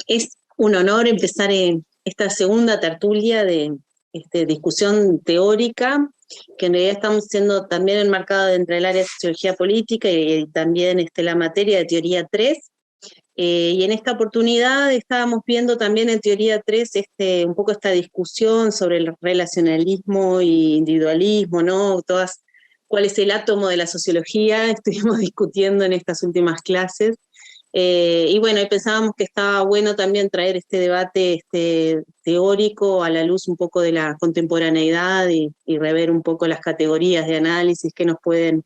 Es un honor empezar en esta segunda tertulia de discusión teórica, que en realidad estamos siendo también enmarcada entre el área de sociología política y también la materia de teoría 3. Y en esta oportunidad estábamos viendo también en teoría 3 un poco esta discusión sobre el relacionalismo e individualismo, ¿no? ¿Cuál es el átomo de la sociología? Estuvimos discutiendo en estas últimas clases. Y bueno, y pensábamos que estaba bueno también traer este debate teórico a la luz un poco de la contemporaneidad y rever un poco las categorías de análisis que nos pueden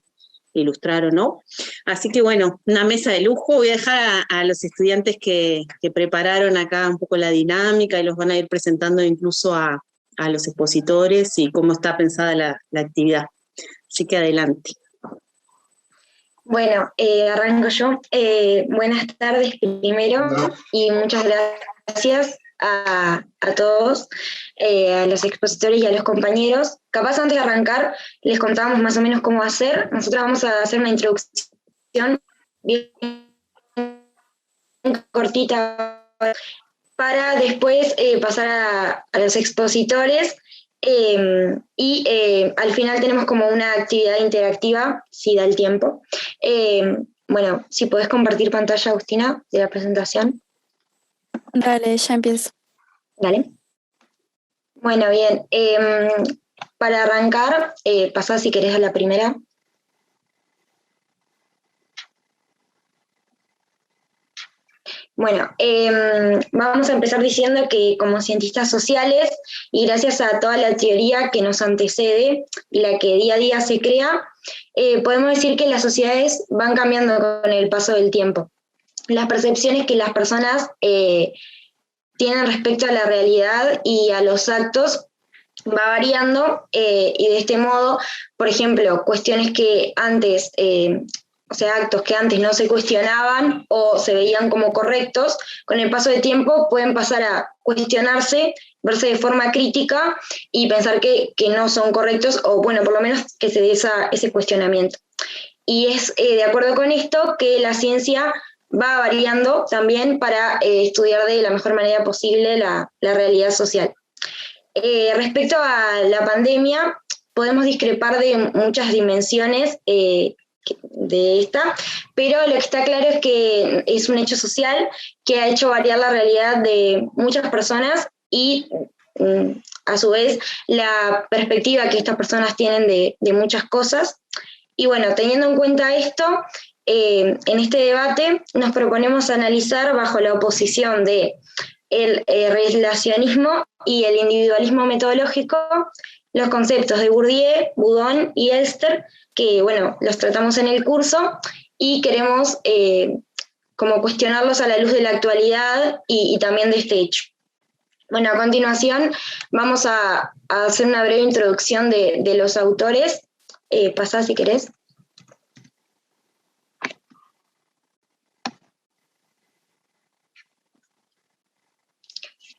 ilustrar o no. Así que bueno, una mesa de lujo. Voy a dejar a los estudiantes que prepararon acá un poco la dinámica y los van a ir presentando incluso a los expositores y cómo está pensada la actividad. Así que adelante. Bueno, arranco yo. Buenas tardes primero y muchas gracias a todos, a los expositores y a los compañeros. Capaz antes de arrancar les contamos más o menos cómo hacer. Nosotros vamos a hacer una introducción bien cortita para después pasar a los expositores. Al final tenemos como una actividad interactiva, si da el tiempo. Bueno, si podés compartir pantalla, Agustina, de la presentación. Dale, ya empiezo. Dale. Bueno, bien. Para arrancar, pasá si querés a la primera. Bueno, vamos a empezar diciendo que como cientistas sociales, y gracias a toda la teoría que nos antecede y la que día a día se crea, podemos decir que las sociedades van cambiando con el paso del tiempo. Las percepciones que las personas tienen respecto a la realidad y a los actos va variando, y de este modo, por ejemplo, cuestiones que antes... o sea, actos que antes no se cuestionaban o se veían como correctos, con el paso del tiempo pueden pasar a cuestionarse, verse de forma crítica y pensar que no son correctos, o bueno, por lo menos que se dé ese cuestionamiento. Y es de acuerdo con esto que la ciencia va variando también para estudiar de la mejor manera posible la realidad social. Respecto a la pandemia, podemos discrepar de muchas dimensiones de esta, pero lo que está claro es que es un hecho social que ha hecho variar la realidad de muchas personas y a su vez la perspectiva que estas personas tienen de muchas cosas. Y bueno, teniendo en cuenta esto, en este debate nos proponemos analizar bajo la oposición de el relacionismo y el individualismo metodológico los conceptos de Bourdieu, Boudon y Elster, que bueno, los tratamos en el curso y queremos como cuestionarlos a la luz de la actualidad y también de este hecho. Bueno, a continuación vamos a hacer una breve introducción de los autores. Pasá si querés.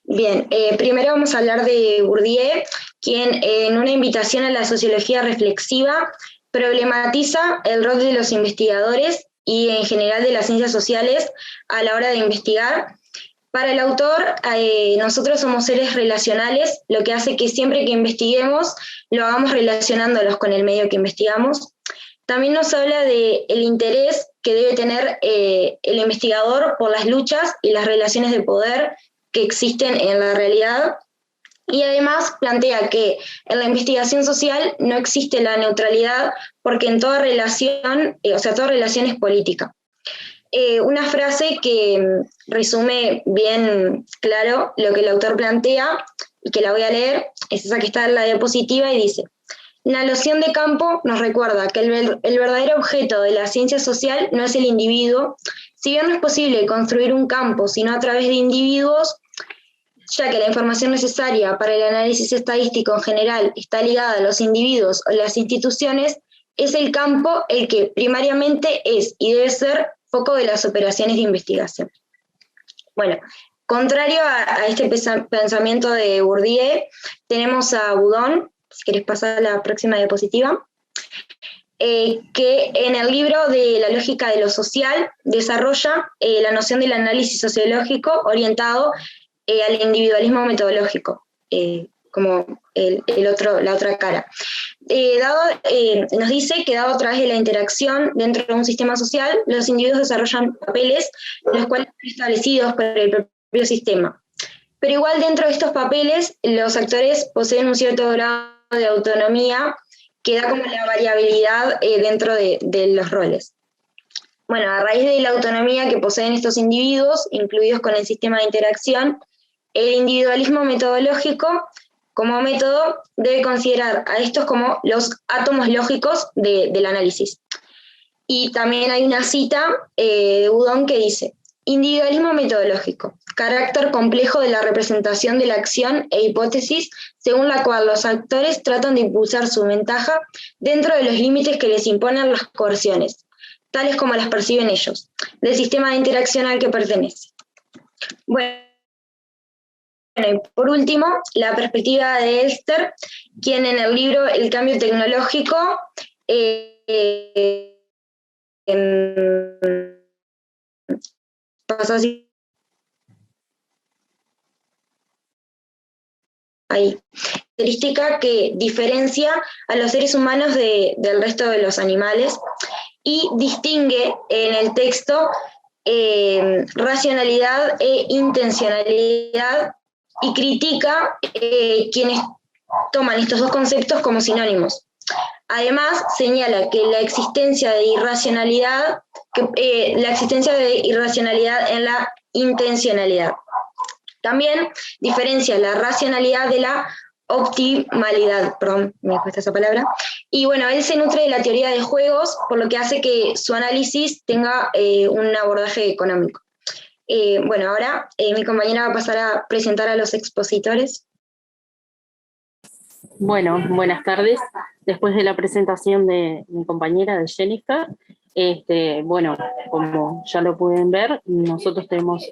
Bien, primero vamos a hablar de Bourdieu, quien en una invitación a la sociología reflexiva problematiza el rol de los investigadores y en general de las ciencias sociales a la hora de investigar. Para el autor, nosotros somos seres relacionales, lo que hace que siempre que investiguemos lo hagamos relacionándolos con el medio que investigamos. También nos habla del interés que debe tener el investigador por las luchas y las relaciones de poder que existen en la realidad, y además plantea que en la investigación social no existe la neutralidad porque en toda relación, toda relación es política. Una frase que resume bien claro lo que el autor plantea y que la voy a leer, es esa que está en la diapositiva y dice: la noción de campo nos recuerda que el verdadero objeto de la ciencia social no es el individuo, si bien no es posible construir un campo sino a través de individuos, ya que la información necesaria para el análisis estadístico en general está ligada a los individuos o las instituciones, es el campo el que primariamente es y debe ser foco de las operaciones de investigación. Bueno, contrario a este pensamiento de Bourdieu, tenemos a Boudon. Si querés pasar a la próxima diapositiva. que en el libro de La lógica de lo social desarrolla la noción del análisis sociológico orientado al individualismo metodológico, como la otra cara. Nos dice que dado a través de la interacción dentro de un sistema social, los individuos desarrollan papeles, los cuales son establecidos por el propio sistema. Pero igual dentro de estos papeles, los actores poseen un cierto grado de autonomía que da como la variabilidad dentro de los roles. Bueno, a raíz de la autonomía que poseen estos individuos, incluidos con el sistema de interacción, el individualismo metodológico como método debe considerar a estos como los átomos lógicos del análisis. Y también hay una cita de Udon que dice: individualismo metodológico, carácter complejo de la representación de la acción e hipótesis según la cual los actores tratan de impulsar su ventaja dentro de los límites que les imponen las coerciones, tales como las perciben ellos, del sistema de interacción al que pertenece. Bueno, y por último, la perspectiva de Elster, quien en el libro El cambio tecnológico pasa así. Ahí. Característica que diferencia a los seres humanos del resto de los animales y distingue en el texto racionalidad e intencionalidad y critica quienes toman estos dos conceptos como sinónimos. Además, señala que la existencia de irracionalidad en la intencionalidad. También diferencia la racionalidad de la optimalidad, perdón, me cuesta esa palabra. Y bueno, él se nutre de la teoría de juegos, por lo que hace que su análisis tenga un abordaje económico. Bueno, ahora mi compañera va a pasar a presentar a los expositores. Bueno, buenas tardes. Después de la presentación de mi compañera, de Jennifer, bueno, como ya lo pueden ver, nosotros tenemos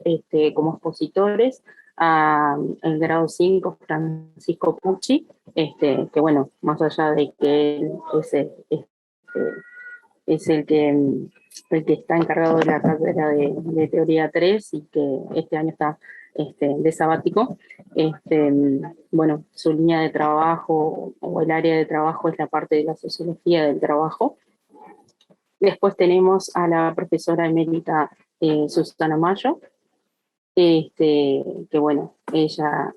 como expositores al grado 5 Francisco Pucci, que bueno, más allá de que él es el que está encargado de la cátedra de teoría 3 y que este año está de sabático. Bueno, su línea de trabajo o el área de trabajo es la parte de la sociología del trabajo. Después tenemos a la profesora emérita Susana Mayo, que bueno, ella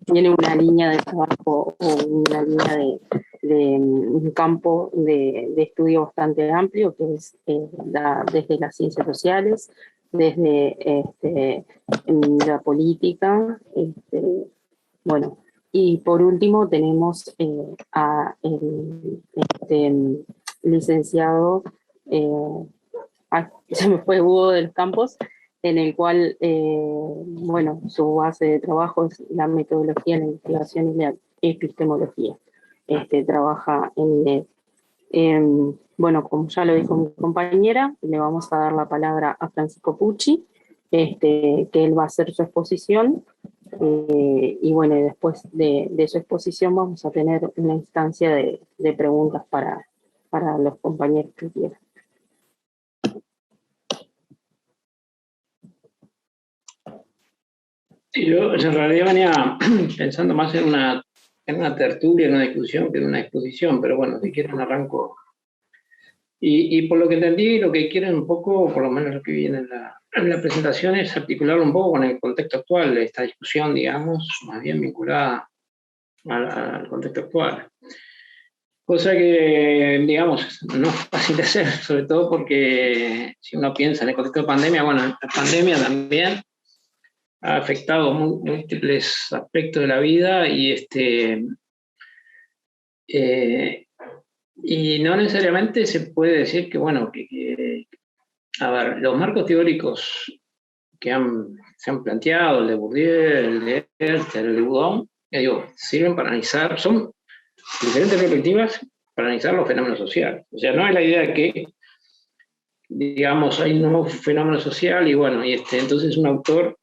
tiene una línea de trabajo o una línea de un campo de estudio bastante amplio, que es desde las ciencias sociales, desde la política, bueno, y por último tenemos a el licenciado, se me fue, Hugo de los Campos, en el cual, bueno, su base de trabajo es la metodología, la investigación y la epistemología. Trabaja en bueno, como ya lo dijo mi compañera, le vamos a dar la palabra a Francisco Pucci, que él va a hacer su exposición, y bueno, y después de su exposición vamos a tener una instancia de preguntas para los compañeros que quieran. Yo en realidad venía pensando más en una tertulia, en una discusión, que en una exposición, pero bueno, si quieren arranco. Y por lo que entendí, lo que quieren un poco, por lo menos lo que viene en la presentación, es articularlo un poco con el contexto actual de esta discusión, digamos, más bien vinculada al contexto actual. Cosa que, digamos, no es fácil de hacer, sobre todo porque si uno piensa en el contexto de pandemia, bueno, la pandemia también ha afectado múltiples aspectos de la vida y no necesariamente se puede decir que, bueno, a ver, los marcos teóricos que se han planteado, el de Bourdieu, el de Elster, el de Udon, sirven para analizar, son diferentes perspectivas para analizar los fenómenos sociales. O sea, no es la idea de que, digamos, hay un nuevo fenómeno social y bueno, entonces un autor,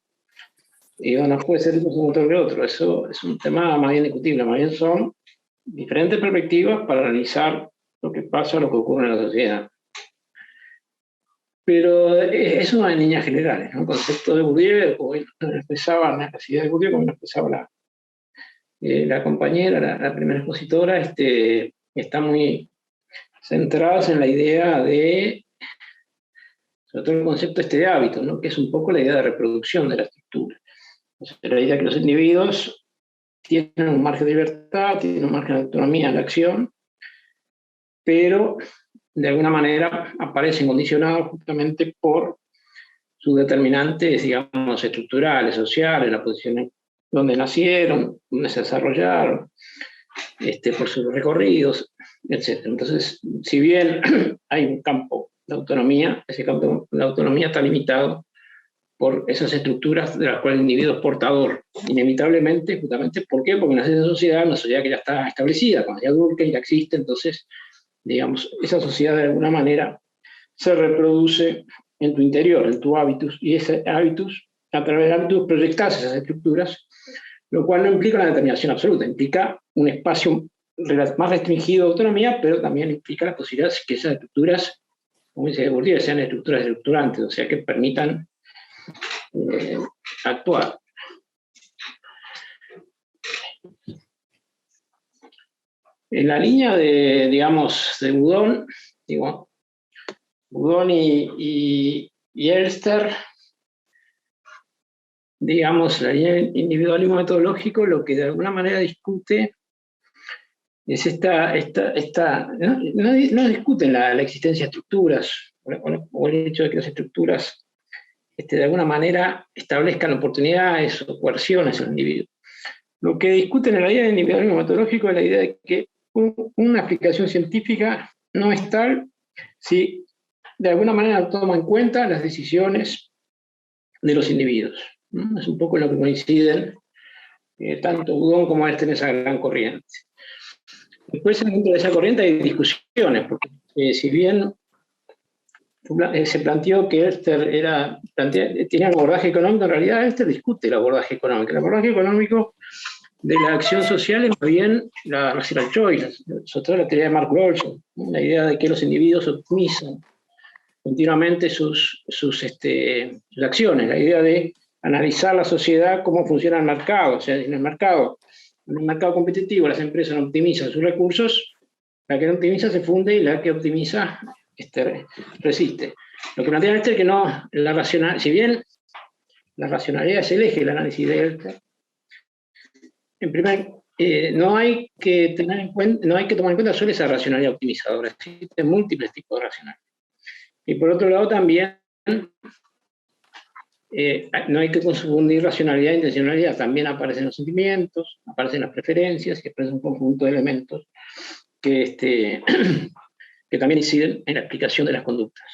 no puede ser un autor que otro. Eso es un tema más bien discutible, más bien son diferentes perspectivas para analizar lo que pasa, lo que ocurre en la sociedad. Pero eso en líneas generales, ¿no? El concepto de Bourdieu, como expresaba las ideas de Bourdieu, como lo expresaba la compañera, la primera expositora, está muy centrados en la idea de, sobre todo el concepto de hábito, ¿no? Que es un poco la idea de reproducción de la estructura. O sea, la idea que los individuos tienen un margen de libertad, tienen un margen de autonomía en la acción, pero de alguna manera aparecen condicionados justamente por sus determinantes, digamos, estructurales, sociales, la posición donde nacieron, donde se desarrollaron, por sus recorridos, etc. Entonces, si bien hay un campo de autonomía, ese campo de autonomía está limitado por esas estructuras de las cuales el individuo es portador, inevitablemente, justamente, ¿por qué? Porque nace en una sociedad que ya está establecida, cuando ya adulta, ya existe, entonces, digamos, esa sociedad de alguna manera se reproduce en tu interior, en tu hábitus, y ese hábitus, a través del hábitus, proyectas esas estructuras, lo cual no implica una determinación absoluta, implica un espacio más restringido de autonomía, pero también implica la posibilidad de que esas estructuras, como dice Bourdieu, sean estructuras estructurantes, o sea, que permitan actuar. En la línea de, digamos, de Boudon, digo, Boudon y Elster, digamos, la línea de individualismo metodológico, lo que de alguna manera discute es no discuten la existencia de estructuras, o el hecho de que las estructuras de alguna manera establezcan oportunidades o coerciones al individuo. Lo que discuten en la idea de individualismo metodológico es la idea de que una explicación científica no es tal si de alguna manera toma en cuenta las decisiones de los individuos. Es un poco lo que coinciden tanto Boudon como Elster en esa gran corriente. Después, dentro de esa corriente hay discusiones, porque si bien se planteó que Elster tenía un abordaje económico, en realidad Elster discute el abordaje económico. El abordaje económico de la acción social es más bien la rational choice, sobre todo la teoría de Mark Rawls, la idea de que los individuos optimizan continuamente sus acciones, la idea de analizar la sociedad, cómo funciona el mercado, o sea, en el mercado competitivo las empresas no optimizan sus recursos, la que no optimiza se funde y la que optimiza resiste. Lo que plantea Elster es que no, si bien la racionalidad es el eje del análisis de Elster, no hay que tomar en cuenta solo esa racionalidad optimizadora, existen múltiples tipos de racionalidad. Y por otro lado también no hay que confundir racionalidad e intencionalidad, también aparecen los sentimientos, aparecen las preferencias y aparecen un conjunto de elementos que también inciden en la explicación de las conductas.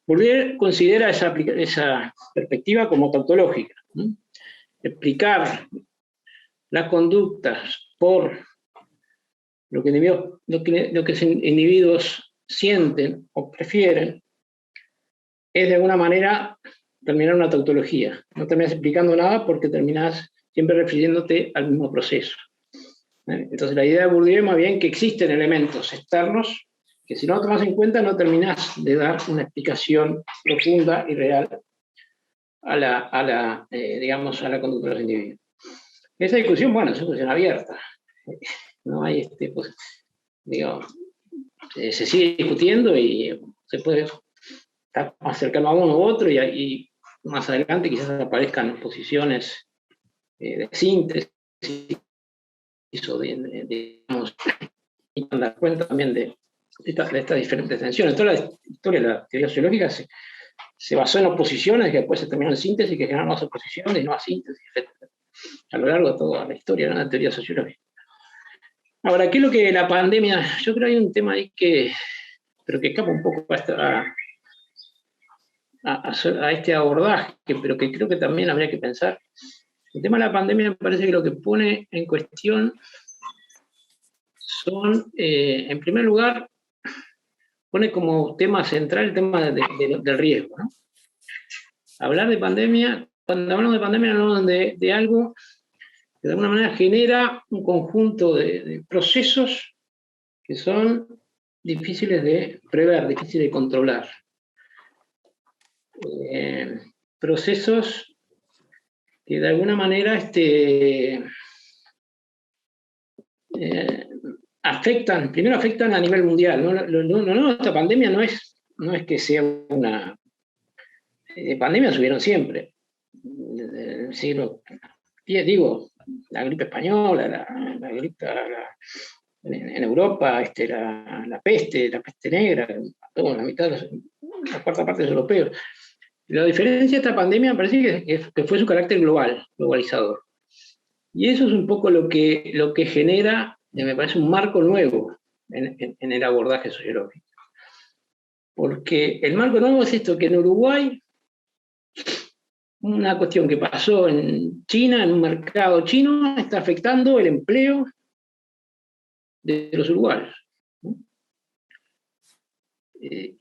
Bourdieu considera esa perspectiva como tautológica. Explicar las conductas por lo que los individuos sienten o prefieren es de alguna manera terminar una tautología. No terminas explicando nada porque terminas siempre refiriéndote al mismo proceso. Entonces la idea de Bourdieu es más bien que existen elementos externos que si no lo tomas en cuenta no terminas de dar una explicación profunda y real a la conducta de los individuos. Esa discusión, bueno, es una discusión abierta. No hay, se sigue discutiendo y se puede estar más cercano a uno u otro y más adelante quizás aparezcan posiciones de síntesis o digamos, y dar cuenta también de estas diferentes tensiones. Toda la historia de la teoría sociológica se basó en oposiciones que después se terminaron en síntesis, que generaron más oposiciones y nuevas síntesis, etc. A lo largo de toda la historia de la teoría sociológica. Ahora, ¿qué es lo que la pandemia? Yo creo que hay un tema ahí pero que escapa un poco a este abordaje, pero que creo que también habría que pensar. El tema de la pandemia me parece que lo que pone en cuestión son, en primer lugar, pone como tema central el tema del riesgo, ¿no? Hablar de pandemia, cuando hablamos de pandemia hablamos de algo que de alguna manera genera un conjunto de procesos que son difíciles de prever, difíciles de controlar. Procesos que de alguna manera primero afectan a nivel mundial. No, esta pandemia no es que sea una... pandemias hubieron siempre. Desde el siglo X, digo, la gripe española, la gripe en Europa, la peste negra, la cuarta parte de los europeos. La diferencia de esta pandemia me parece que fue su carácter globalizador. Y eso es un poco lo que genera, me parece, un marco nuevo en el abordaje sociológico. Porque el marco nuevo es esto, que en Uruguay, una cuestión que pasó en China, en un mercado chino, está afectando el empleo de los uruguayos.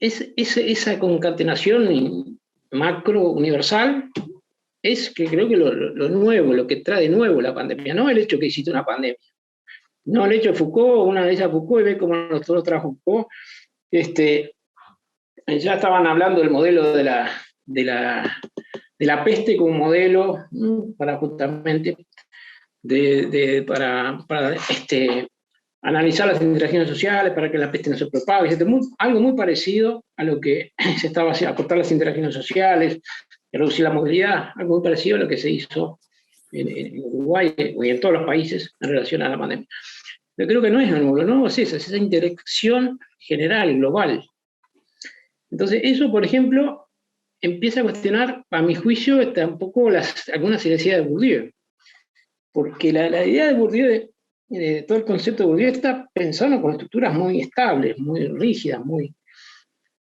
Esa concatenación macro universal es que creo que lo nuevo, lo que trae de nuevo la pandemia, no el hecho que existe una pandemia, no el hecho de Foucault, una vez a Foucault y ve cómo nosotros trajo Foucault, ya estaban hablando del modelo de la peste como modelo para justamente para analizar las interacciones sociales, para que la peste no se propague, algo muy parecido a lo que se estaba haciendo, acortar las interacciones sociales, reducir la movilidad, algo muy parecido a lo que se hizo en Uruguay y en todos los países en relación a la pandemia. Yo creo que no es nuevo, ¿no? Es esa interacción general, global. Entonces, eso, por ejemplo, empieza a cuestionar, a mi juicio, un poco algunas ideas de Bourdieu. Porque la idea de Bourdieu, todo el concepto de Bourdieu, está pensando con estructuras muy estables, muy rígidas,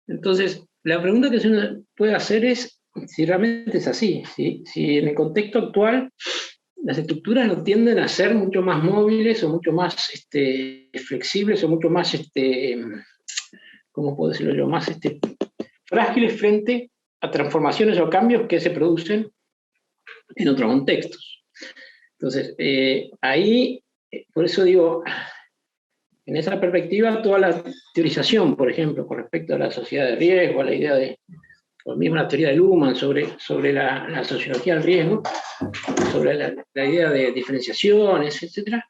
Entonces, la pregunta que se puede hacer es si realmente es así, si en el contexto actual las estructuras no tienden a ser mucho más móviles o mucho más flexibles o mucho más, ¿cómo puedo decirlo yo?, más frágiles frente a transformaciones o cambios que se producen en otros contextos. Entonces, ahí, por eso digo, en esa perspectiva, toda la teorización, por ejemplo, con respecto a la sociedad de riesgo, a la idea o mismo la teoría de Luhmann sobre la sociología del riesgo, sobre la idea de diferenciaciones, etc.,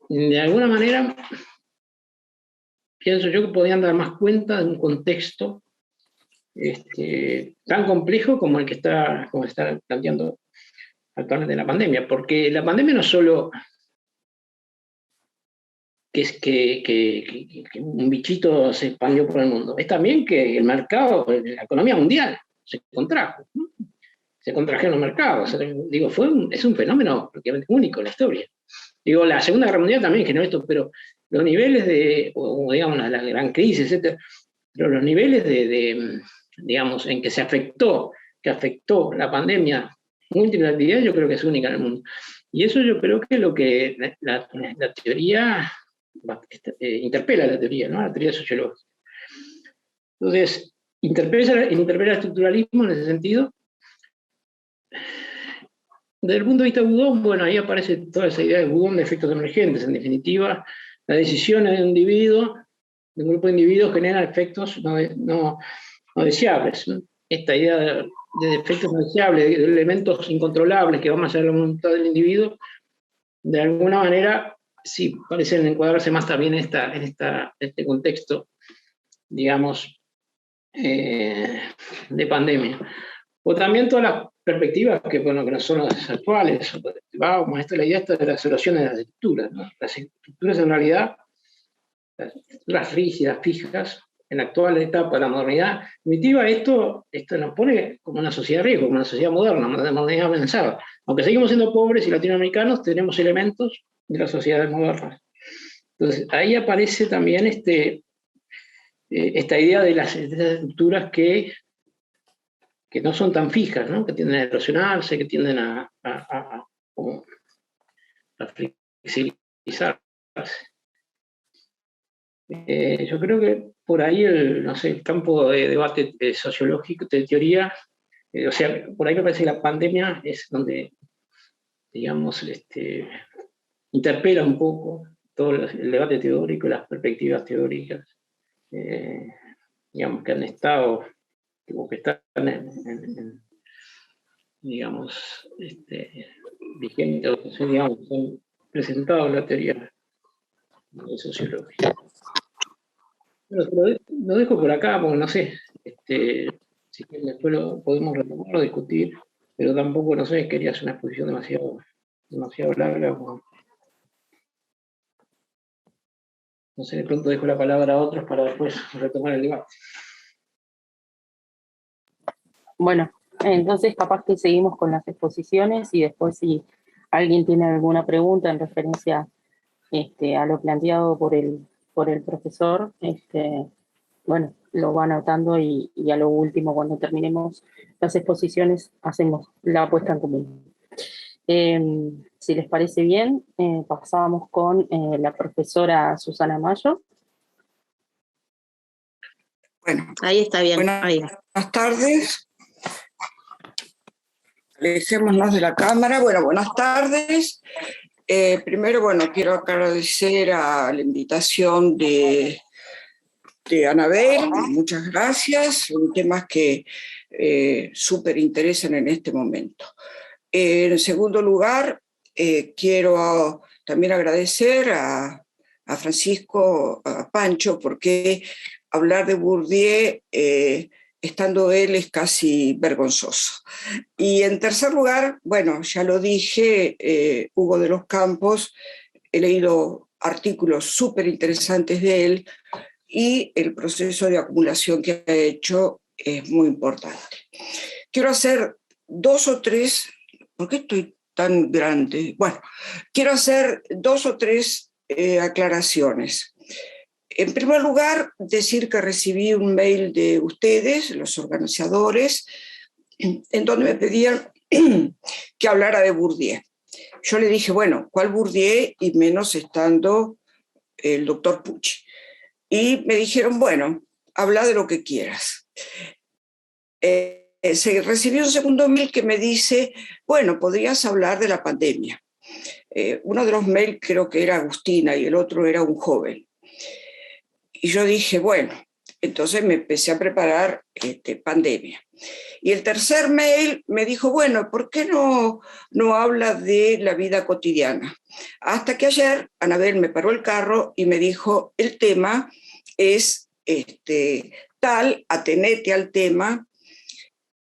de alguna manera, pienso yo que podían dar más cuenta de un contexto tan complejo como el que está planteando actualmente la pandemia, porque la pandemia no es solo que un bichito se expandió por el mundo, es también que el mercado, la economía mundial se contrajo, ¿no? Se contrajeron los mercados. Digo, es un fenómeno prácticamente único en la historia. Digo, la Segunda Guerra Mundial también generó esto, pero los niveles digamos, la gran crisis, etc., pero los niveles digamos, en que afectó la pandemia multilateralidad, yo creo que es única en el mundo. Y eso yo creo que lo que la teoría interpela la teoría, ¿no? La teoría sociológica. Entonces, interpela el estructuralismo en ese sentido. Desde el punto de vista de Boudon, bueno, ahí aparece toda esa idea de Boudon de efectos emergentes. En definitiva, las decisiones de un grupo de individuos generan efectos no deseables, ¿no? Esta idea de efectos no deseables, de elementos incontrolables que van más allá de la voluntad del individuo, de alguna manera sí parecen encuadrarse más también en este contexto, digamos, de pandemia. O también todas las perspectivas que no son las actuales. Vamos, la idea de las soluciones de las estructuras, ¿no? Las estructuras en realidad, las estructuras rígidas, fijas, en la actual etapa de la modernidad, en definitiva, esto nos pone como una sociedad de riesgo, como una sociedad moderna, una modernidad avanzada. Aunque seguimos siendo pobres y latinoamericanos, tenemos elementos de las sociedades modernas. Entonces, ahí aparece también esta idea de las estructuras que no son tan fijas, ¿no? Que tienden a erosionarse, que tienden a flexibilizarse. Yo creo que por ahí el campo de debate sociológico, de teoría, o sea, por ahí me parece que la pandemia es donde, digamos, interpela un poco todo el debate teórico y las perspectivas teóricas, digamos, que han estado, o que están digamos, vigentes, o sea, digamos, son presentados en la teoría de sociología. Lo dejo por acá, porque no sé, si después lo podemos retomar o discutir, pero tampoco, no sé, quería hacer una exposición demasiado larga. No sé, de pronto dejo la palabra a otros para después retomar el debate. Bueno, entonces capaz que seguimos con las exposiciones y después si alguien tiene alguna pregunta en referencia a lo planteado por el profesor, bueno, lo va anotando y a lo último, cuando terminemos las exposiciones, hacemos la puesta en común. Si les parece bien, pasamos con la profesora Susana Mayo. Bueno, ahí está bien. Buenas tardes. Alejémonos de la cámara. Bueno, buenas tardes. Primero, bueno, quiero agradecer a la invitación de Anabel. Muchas gracias. Son temas que súper interesan en este momento. En segundo lugar, quiero también agradecer a Francisco, a Pancho, porque hablar de Bourdieu, estando él, es casi vergonzoso. Y en tercer lugar, bueno, ya lo dije, Hugo de los Campos, he leído artículos súper interesantes de él y el proceso de acumulación que ha hecho es muy importante. Quiero hacer dos o tres, ¿por qué estoy tan grande? Bueno, quiero hacer dos o tres aclaraciones. En primer lugar, decir que recibí un mail de ustedes, los organizadores, en donde me pedían que hablara de Bourdieu. Yo le dije, bueno, ¿cuál Bourdieu? Y menos estando el doctor Pucci. Y me dijeron, bueno, habla de lo que quieras. Se recibió un segundo mail que me dice, bueno, podrías hablar de la pandemia. Uno de los mails creo que era Agustina y el otro era un joven. Y yo dije, bueno, entonces me empecé a preparar pandemia. Y el tercer mail me dijo, bueno, ¿por qué no habla de la vida cotidiana? Hasta que ayer Anabel me paró el carro y me dijo, el tema es tal, atenete al tema.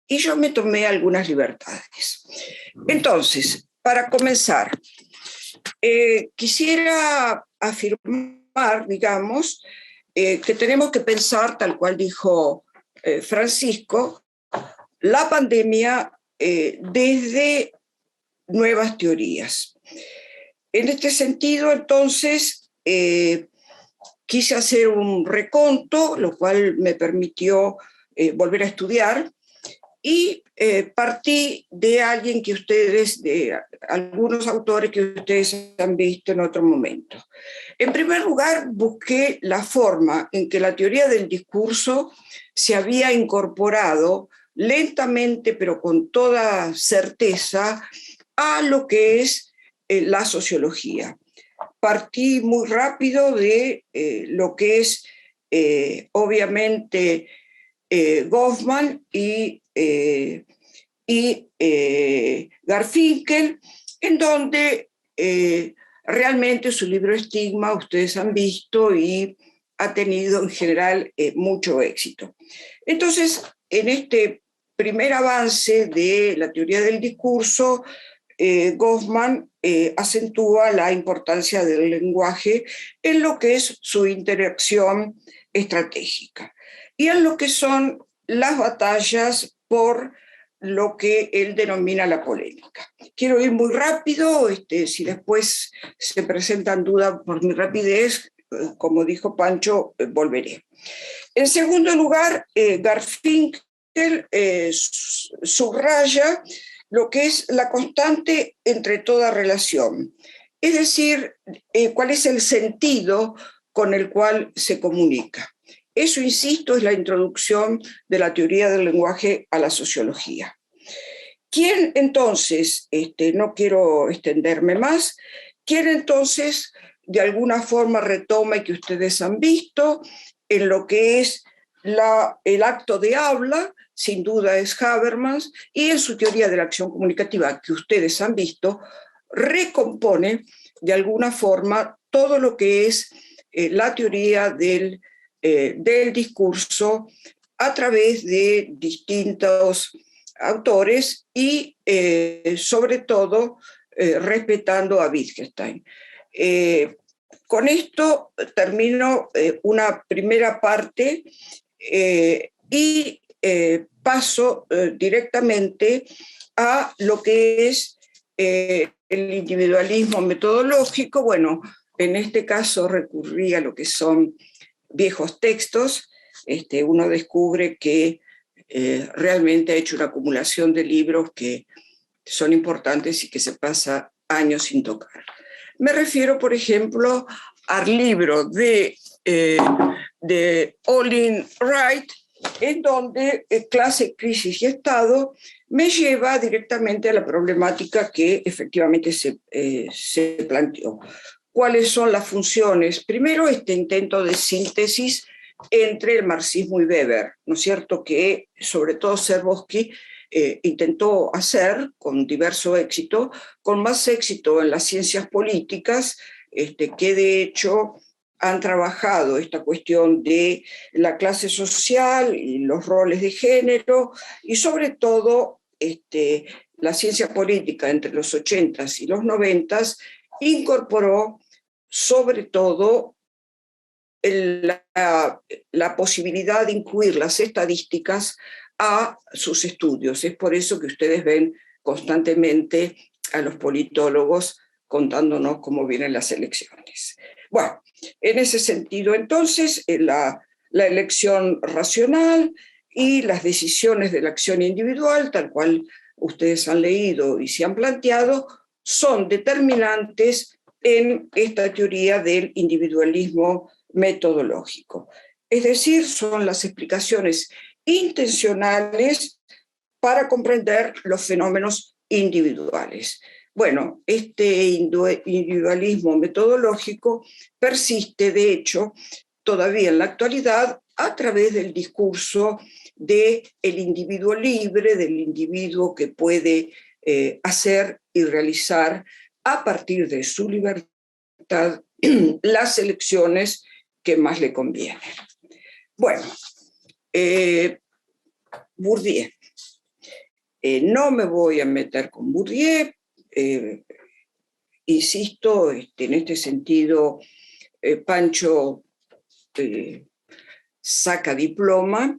Y yo me tomé algunas libertades. Entonces, para comenzar, quisiera afirmar, digamos, que tenemos que pensar, tal cual dijo Francisco, la pandemia desde nuevas teorías. En este sentido, entonces, quise hacer un reconto, lo cual me permitió volver a estudiar, y partí de alguien que ustedes, de algunos autores que ustedes han visto en otro momento. En primer lugar, busqué la forma en que la teoría del discurso se había incorporado lentamente, pero con toda certeza, a lo que es la sociología. Partí muy rápido de lo que es, obviamente, Goffman y Garfinkel, en donde realmente su libro Estigma ustedes han visto y ha tenido en general mucho éxito. Entonces, en este primer avance de la teoría del discurso, Goffman acentúa la importancia del lenguaje en lo que es su interacción estratégica y en lo que son las batallas por lo que él denomina la polémica. Quiero ir muy rápido, si después se presentan dudas por mi rapidez, como dijo Pancho, volveré. En segundo lugar, Garfinkel subraya lo que es la constante entre toda relación, es decir, cuál es el sentido con el cual se comunica. Eso, insisto, es la introducción de la teoría del lenguaje a la sociología. ¿Quién entonces, no quiero extenderme más, quién entonces de alguna forma retoma y que ustedes han visto en lo que es el acto de habla, sin duda es Habermas, y en su teoría de la acción comunicativa, que ustedes han visto, recompone de alguna forma todo lo que es la teoría del discurso a través de distintos autores y sobre todo respetando a Wittgenstein. Con esto termino una primera parte y paso directamente a lo que es el individualismo metodológico. Bueno, en este caso recurrí a lo que son viejos textos. Uno descubre que realmente ha hecho una acumulación de libros que son importantes y que se pasa años sin tocar. Me refiero, por ejemplo, al libro de Olin Wright, en donde Clase, Crisis y Estado me lleva directamente a la problemática que efectivamente se planteó. ¿Cuáles son las funciones? Primero, este intento de síntesis entre el marxismo y Weber, ¿no es cierto?, que sobre todo Serbowski intentó hacer con diverso éxito, con más éxito en las ciencias políticas, que de hecho han trabajado esta cuestión de la clase social y los roles de género, y sobre todo la ciencia política entre los 80s y los 90s incorporó sobre todo la posibilidad de incluir las estadísticas a sus estudios. Es por eso que ustedes ven constantemente a los politólogos contándonos cómo vienen las elecciones. Bueno, en ese sentido, entonces, la elección racional y las decisiones de la acción individual, tal cual ustedes han leído y se han planteado, son determinantes en esta teoría del individualismo metodológico. Es decir, son las explicaciones intencionales para comprender los fenómenos individuales. Bueno, este individualismo metodológico persiste, de hecho, todavía en la actualidad a través del discurso del individuo libre, del individuo que puede hacer y realizar a partir de su libertad las elecciones que más le convienen. Bueno, Bourdieu. No me voy a meter con Bourdieu, insisto, en este sentido, Pancho saca diploma.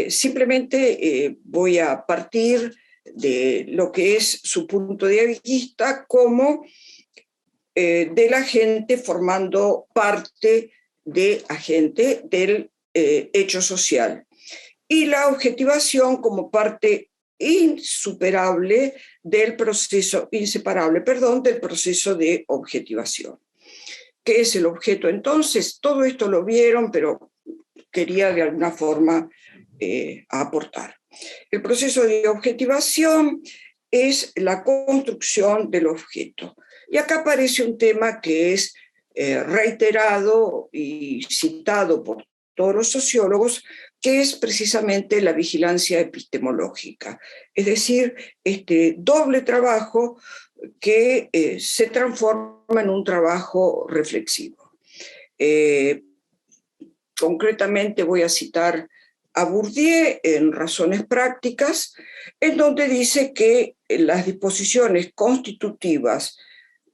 Simplemente voy a partir de lo que es su punto de vista como de la gente formando parte de agente del hecho social, y la objetivación como parte inseparable del proceso de objetivación. ¿Qué es el objeto entonces? Todo esto lo vieron, pero quería de alguna forma aportar. El proceso de objetivación es la construcción del objeto. Y acá aparece un tema que es reiterado y citado por todos los sociólogos, que es precisamente la vigilancia epistemológica. Es decir, este doble trabajo que se transforma en un trabajo reflexivo. Concretamente voy a citar a Bourdieu en Razones Prácticas, en donde dice que las disposiciones constitutivas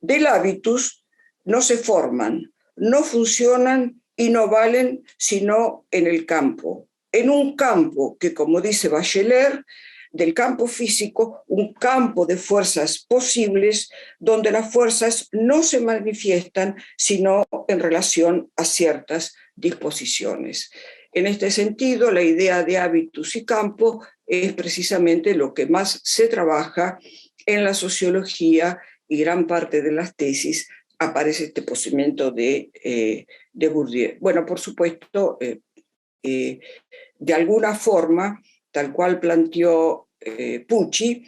del hábitus no se forman, no funcionan y no valen sino en el campo. En un campo que, como dice Bachelard, del campo físico, un campo de fuerzas posibles, donde las fuerzas no se manifiestan sino en relación a ciertas disposiciones. En este sentido, la idea de hábitus y campo es precisamente lo que más se trabaja en la sociología, y gran parte de las tesis aparece este procedimiento de Bourdieu. Bueno, por supuesto, de alguna forma, tal cual planteó Pucci,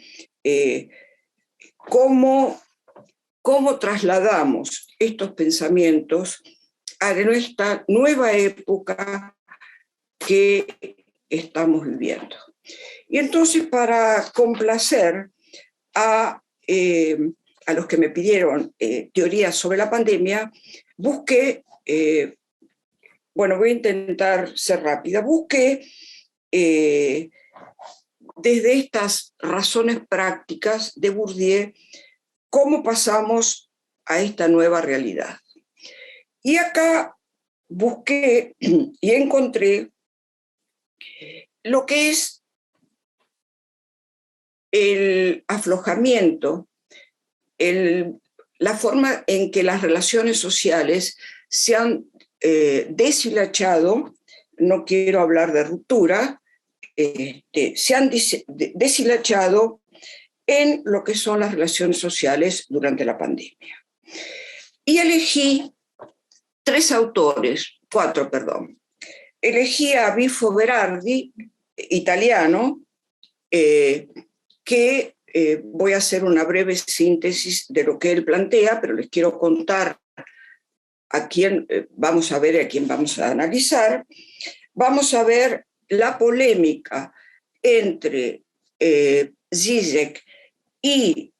cómo cómo trasladamos estos pensamientos a esta nueva época que estamos viviendo. Y entonces, para complacer a los que me pidieron teorías sobre la pandemia, busqué, voy a intentar ser rápida, busqué desde estas razones prácticas de Bourdieu cómo pasamos a esta nueva realidad. Y acá busqué y encontré lo que es el aflojamiento, la forma en que las relaciones sociales se han deshilachado, no quiero hablar de ruptura, se han deshilachado en lo que son las relaciones sociales durante la pandemia. Y elegí cuatro. Elegí a Bifo Berardi, italiano, que voy a hacer una breve síntesis de lo que él plantea, pero les quiero contar a quién vamos a ver y a quién vamos a analizar. Vamos a ver la polémica entre Zizek y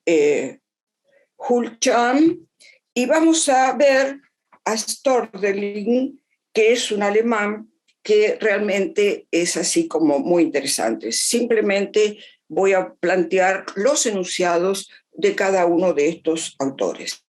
Hultjan, y vamos a ver a Storderling, que es un alemán que realmente es así como muy interesante. Simplemente voy a plantear los enunciados de cada uno de estos autores.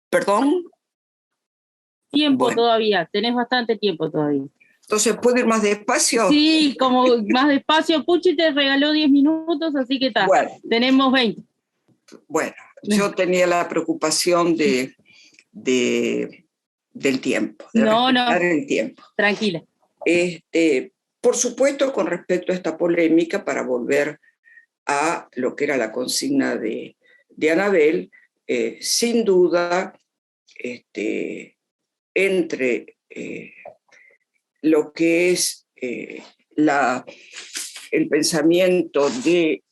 ¿Perdón? Tiempo todavía, tenés bastante tiempo todavía. Entonces, ¿puedo ir más despacio? Sí, como más despacio. Puchi te regaló 10 minutos, así que está. Bueno, tenemos 20. Bueno, yo tenía la preocupación del tiempo, de respetar el tiempo. Tranquila. Por supuesto, con respecto a esta polémica, para volver a lo que era la consigna de Anabel, sin duda, entre lo que es el pensamiento de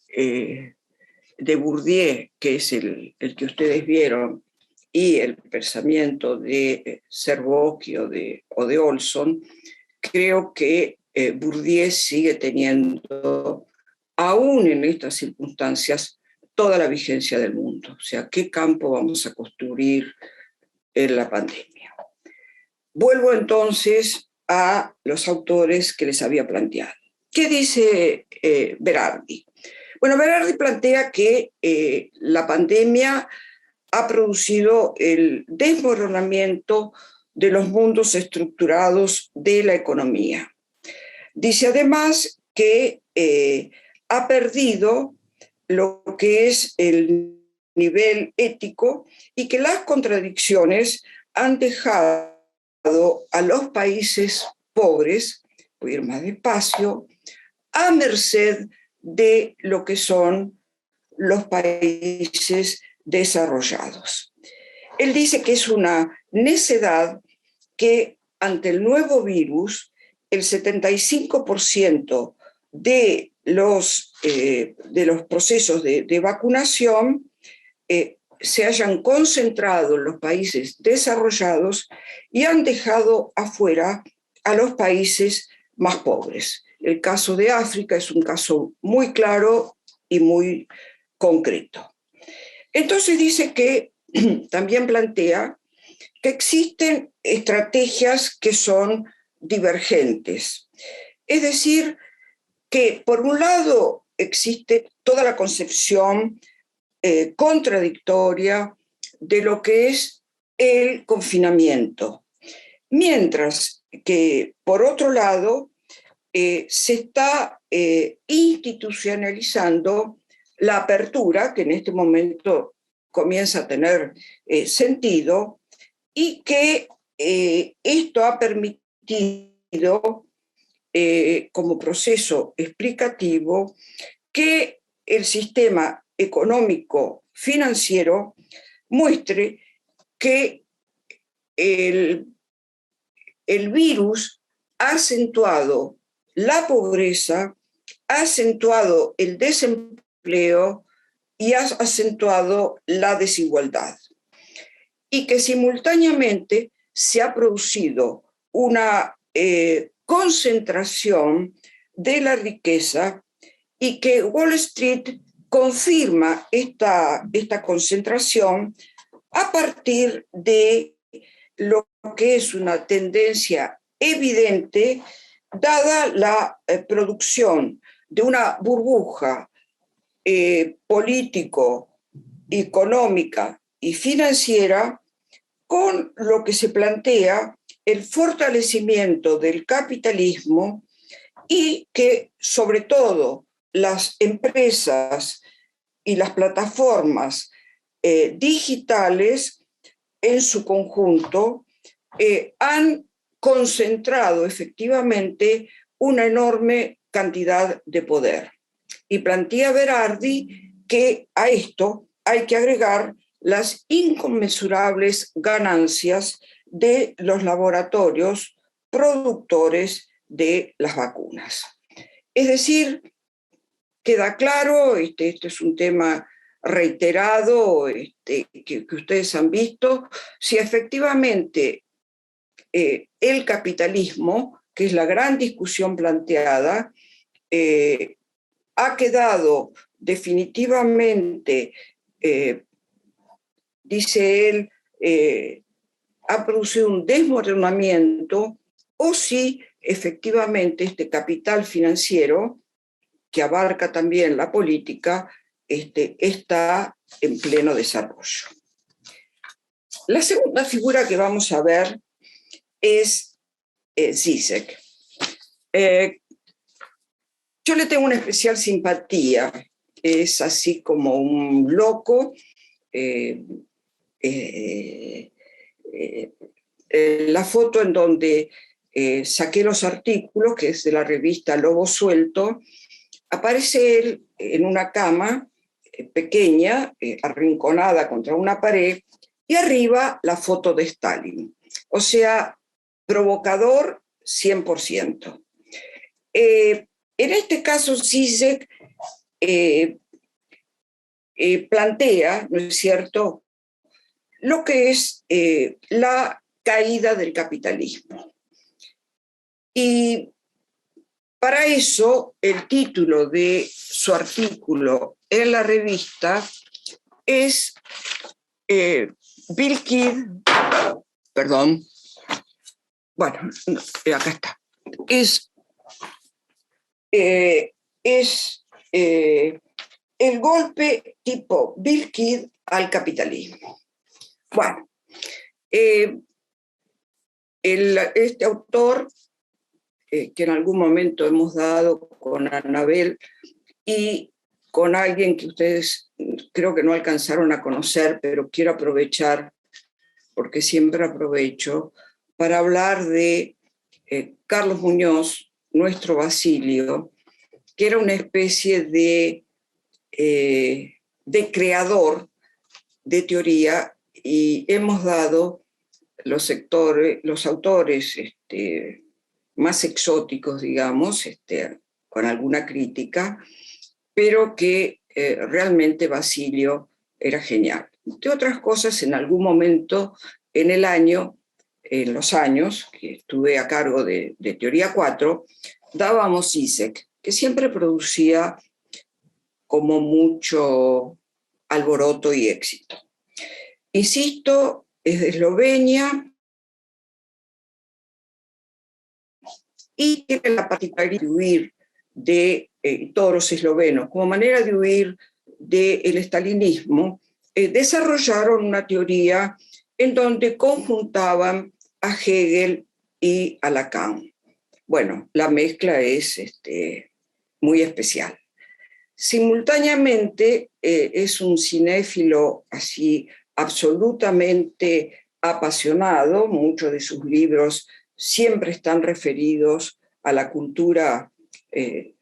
Bourdieu, que es el que ustedes vieron, y el pensamiento de Servoqui o de Olson, creo que Bourdieu sigue teniendo, aún en estas circunstancias, toda la vigencia del mundo. O sea, ¿qué campo vamos a construir en la pandemia? Vuelvo entonces a los autores que les había planteado. ¿Qué dice Berardi? Bueno, Berardi plantea que la pandemia ha producido el desmoronamiento de los mundos estructurados de la economía. Dice además que ha perdido lo que es el nivel ético y que las contradicciones han dejado a los países pobres, voy a ir más despacio, a merced de lo que son los países desarrollados. Él dice que es una necedad que ante el nuevo virus, el 75% de los procesos de vacunación se hayan concentrado en los países desarrollados y han dejado afuera a los países más pobres. El caso de África es un caso muy claro y muy concreto. Entonces dice que también plantea que existen estrategias que son divergentes. Es decir, que por un lado existe toda la concepción contradictoria de lo que es el confinamiento, mientras que por otro lado se está institucionalizando la apertura, que en este momento comienza a tener sentido, y que esto ha permitido como proceso explicativo que el sistema económico financiero muestre que el virus ha acentuado la pobreza, ha acentuado el desempleo y ha acentuado la desigualdad. Y que simultáneamente se ha producido una concentración de la riqueza y que Wall Street confirma esta concentración a partir de lo que es una tendencia evidente dada la producción de una burbuja político, económica y financiera con lo que se plantea el fortalecimiento del capitalismo y que sobre todo las empresas y las plataformas digitales en su conjunto han concentrado efectivamente una enorme cantidad de poder. Y plantea Berardi que a esto hay que agregar las inconmensurables ganancias de los laboratorios productores de las vacunas. Es decir, queda claro, este es un tema reiterado que ustedes han visto, si efectivamente el capitalismo, que es la gran discusión planteada, ha quedado definitivamente, dice él, ha producido un desmoronamiento, o si efectivamente este capital financiero, que abarca también la política, está en pleno desarrollo. La segunda figura que vamos a ver es Zizek. Yo le tengo una especial simpatía, es así como un loco. La foto en donde saqué los artículos, que es de la revista Lobo Suelto, aparece él en una cama pequeña, arrinconada contra una pared, y arriba la foto de Stalin. O sea, provocador 100%. En este caso, Zizek plantea, ¿no es cierto?, lo que es la caída del capitalismo. Y para eso, el título de su artículo en la revista es Bill Kidd, perdón, bueno, acá está, es el golpe tipo Bill Kidd al capitalismo. Bueno, este autor, que en algún momento hemos dado con Anabel y con alguien que ustedes creo que no alcanzaron a conocer, pero quiero aprovechar, porque siempre aprovecho, para hablar de Carlos Muñoz, nuestro Basilio, que era una especie de creador de teoría, y hemos dado los autores más exóticos, digamos, con alguna crítica, pero que realmente Basilio era genial. Entre otras cosas, en algún momento en los años que estuve a cargo de Teoría 4, dábamos Zizek, que siempre producía como mucho alboroto y éxito. Insisto, es de Eslovenia y tiene la particularidad de huir de todos los eslovenos, como manera de huir del estalinismo, desarrollaron una teoría en donde conjuntaban a Hegel y a Lacan. Bueno, la mezcla es muy especial. Simultáneamente es un cinéfilo así absolutamente apasionado, muchos de sus libros siempre están referidos a la cultura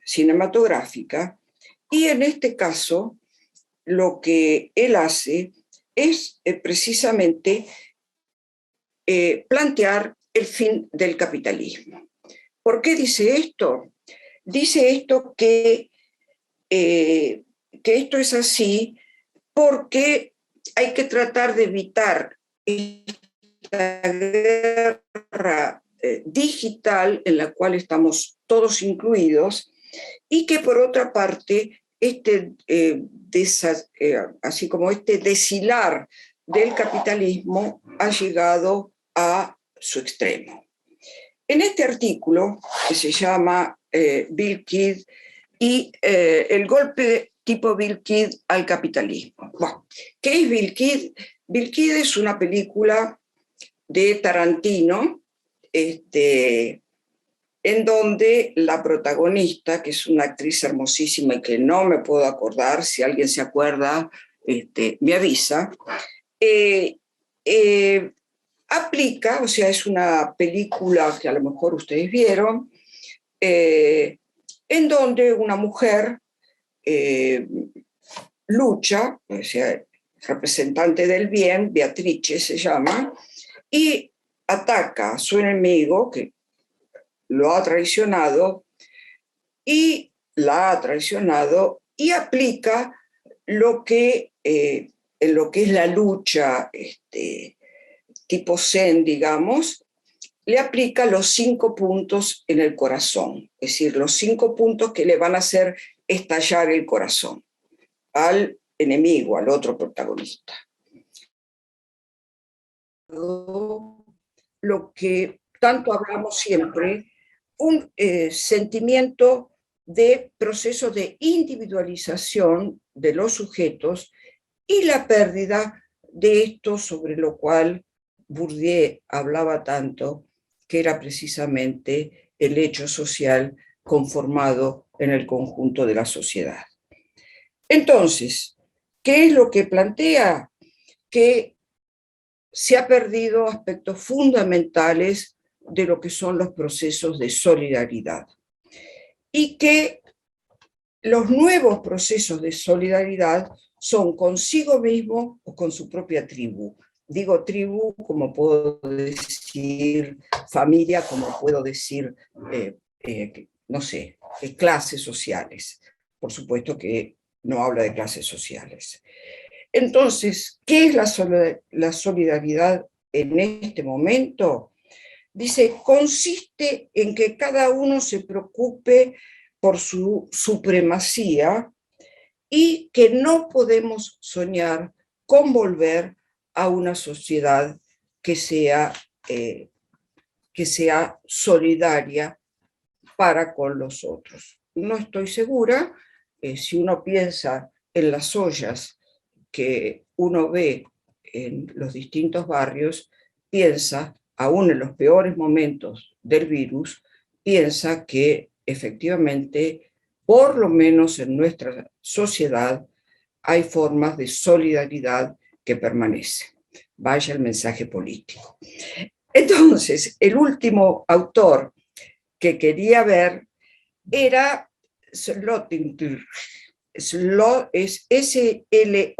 cinematográfica, y en este caso lo que él hace es precisamente plantear el fin del capitalismo. ¿Por qué dice esto? Dice esto que esto es así porque hay que tratar de evitar esta guerra digital en la cual estamos todos incluidos, y que por otra parte así como este deshilar del capitalismo ha llegado a su extremo. En este artículo, que se llama Bill Kidd y el golpe tipo Bill Kidd al capitalismo. Bueno, ¿qué es Bill Kidd? Bill Kidd es una película de Tarantino, en donde la protagonista, que es una actriz hermosísima y que no me puedo acordar, si alguien se acuerda, me avisa, aplica, o sea, es una película que a lo mejor ustedes vieron, en donde una mujer lucha, o sea, representante del bien, Beatrice se llama, y ataca a su enemigo, que lo ha traicionado, y la ha traicionado, y aplica lo que es la lucha tipo Zen, digamos, le aplica los 5 puntos en el corazón, es decir, los 5 puntos que le van a hacer estallar el corazón al enemigo, al otro protagonista. Lo que tanto hablamos siempre, un sentimiento de proceso de individualización de los sujetos y la pérdida de esto sobre lo cual Bourdieu hablaba tanto, que era precisamente el hecho social conformado en el conjunto de la sociedad. Entonces, ¿qué es lo que plantea? Que se ha perdido aspectos fundamentales de lo que son los procesos de solidaridad y que los nuevos procesos de solidaridad son consigo mismo o con su propia tribu. Digo tribu como puedo decir familia, como puedo decir, no sé, clases sociales. Por supuesto que no habla de clases sociales. Entonces, ¿qué es la solidaridad en este momento? Dice, consiste en que cada uno se preocupe por su supremacía y que no podemos soñar con volver a una sociedad que sea solidaria para con los otros. No estoy segura, si uno piensa en las ollas que uno ve en los distintos barrios, piensa, aún en los peores momentos del virus, piensa que efectivamente, por lo menos en nuestra sociedad, hay formas de solidaridad que permanecen. Vaya el mensaje político. Entonces, el último autor que quería ver era Sloterdijk. Es Sloterdijk.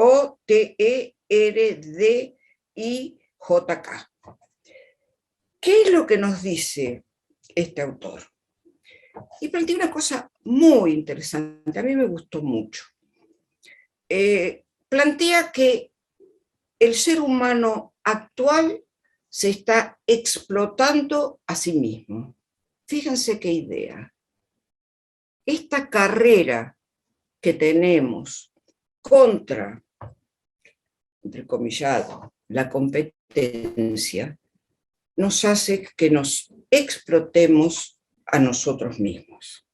¿Qué es lo que nos dice este autor? Y plantea una cosa muy interesante, a mí me gustó mucho. Plantea que el ser humano actual se está explotando a sí mismo. Fíjense qué idea. Esta carrera que tenemos contra, entrecomillado, la competencia, nos hace que nos explotemos a nosotros mismos.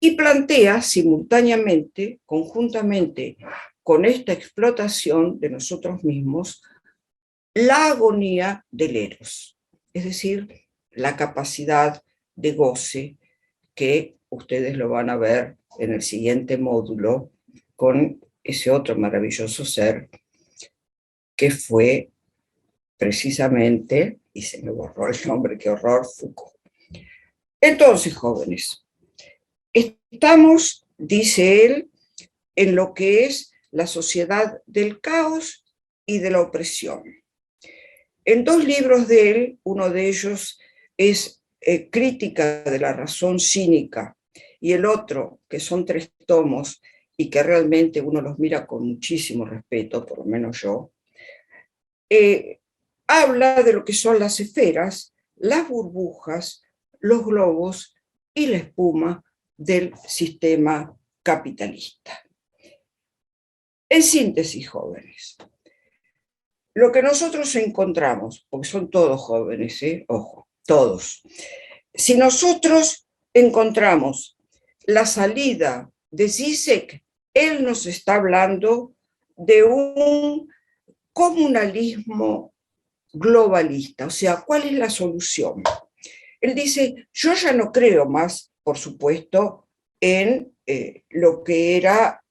Y plantea simultáneamente, conjuntamente con esta explotación de nosotros mismos, la agonía del eros, es decir, la capacidad de goce que ustedes lo van a ver en el siguiente módulo con ese otro maravilloso ser que fue precisamente, y se me borró el nombre, qué horror, Foucault. Entonces, jóvenes, estamos, dice él, en lo que es la sociedad del caos y de la opresión. En 2 libros de él, uno de ellos es Crítica de la razón cínica, y el otro, que son 3 tomos, y que realmente uno los mira con muchísimo respeto, por lo menos yo, habla de lo que son las esferas, las burbujas, los globos y la espuma del sistema capitalista. En síntesis, jóvenes, lo que nosotros encontramos, porque son todos jóvenes, ojo, todos, si nosotros encontramos la salida de Zizek, él nos está hablando de un comunalismo globalista, o sea, ¿cuál es la solución? Él dice, yo ya no creo más, por supuesto, en lo que era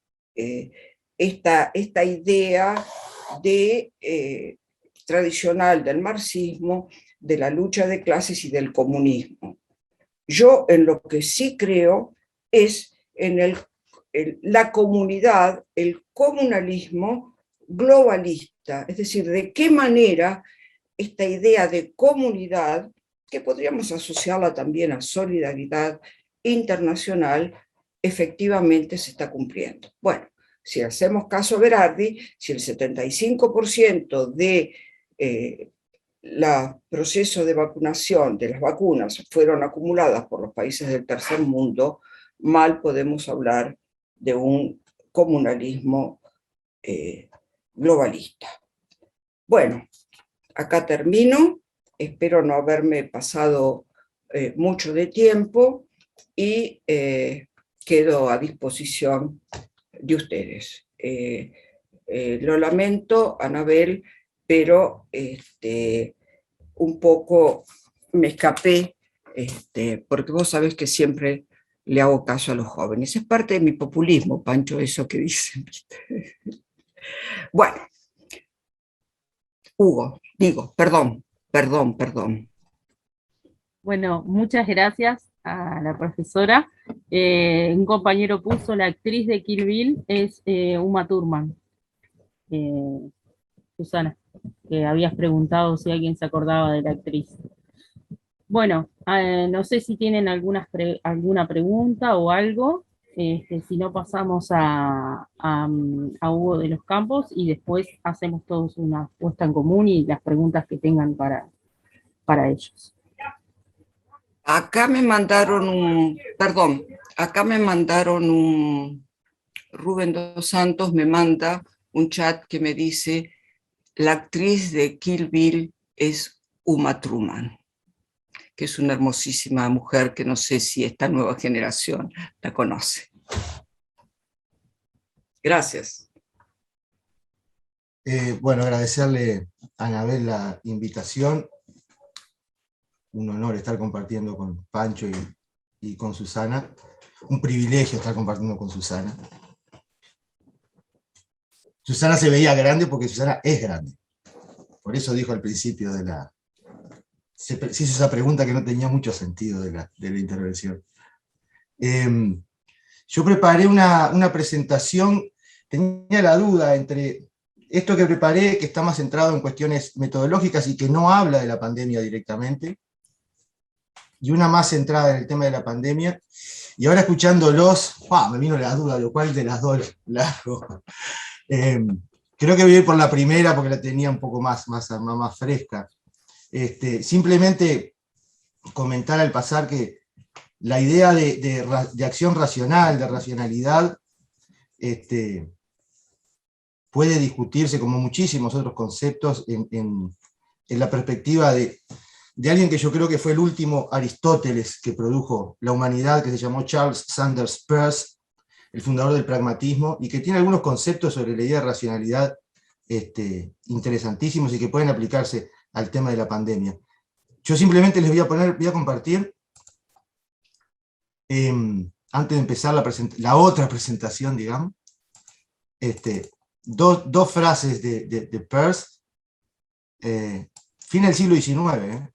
esta idea tradicional del marxismo, de la lucha de clases y del comunismo. Yo en lo que sí creo es en la comunidad, el comunalismo globalista, es decir, de qué manera esta idea de comunidad, que podríamos asociarla también a solidaridad internacional, efectivamente se está cumpliendo. Bueno, si hacemos caso a Berardi, si el 75% de los procesos de vacunación de las vacunas fueron acumuladas por los países del tercer mundo, mal podemos hablar de un comunalismo globalista. Bueno, acá termino, espero no haberme pasado mucho de tiempo y quedo a disposición de ustedes. Lo lamento, Anabel, pero un poco me escapé, porque vos sabés que siempre le hago caso a los jóvenes. Es parte de mi populismo, Pancho, eso que dicen. Bueno, Hugo, perdón. Bueno, muchas gracias a la profesora. Un compañero puso, la actriz de Kill Bill es Uma Thurman. Susana, que habías preguntado si alguien se acordaba de la actriz. Bueno, no sé si tienen alguna pregunta o algo, si no pasamos a Hugo de los Campos y después hacemos todos una puesta en común y las preguntas que tengan para ellos. Acá me mandaron Rubén Dos Santos me manda un chat que me dice: la actriz de Kill Bill es Uma Thurman, que es una hermosísima mujer que no sé si esta nueva generación la conoce. Gracias. Bueno, agradecerle a Anabel la invitación. Un honor estar compartiendo con Pancho y con Susana. Un privilegio estar compartiendo con Susana. Susana se veía grande porque Susana es grande. Por eso dijo al principio se hizo esa pregunta que no tenía mucho sentido de la intervención. Yo preparé una presentación, tenía la duda entre esto que preparé, que está más centrado en cuestiones metodológicas y que no habla de la pandemia directamente, y una más centrada en el tema de la pandemia, y ahora escuchándolos, me vino la duda, lo cual de las dos largo. Creo que voy a ir por la primera porque la tenía un poco más fresca. Simplemente comentar al pasar que la idea de acción racional, de racionalidad, puede discutirse como muchísimos otros conceptos en la perspectiva de alguien que yo creo que fue el último Aristóteles que produjo la humanidad, que se llamó Charles Sanders Peirce, el fundador del pragmatismo, y que tiene algunos conceptos sobre la idea de racionalidad interesantísimos y que pueden aplicarse al tema de la pandemia. Yo simplemente les voy a compartir, antes de empezar la otra presentación, digamos, dos frases de Peirce, fin del siglo XIX,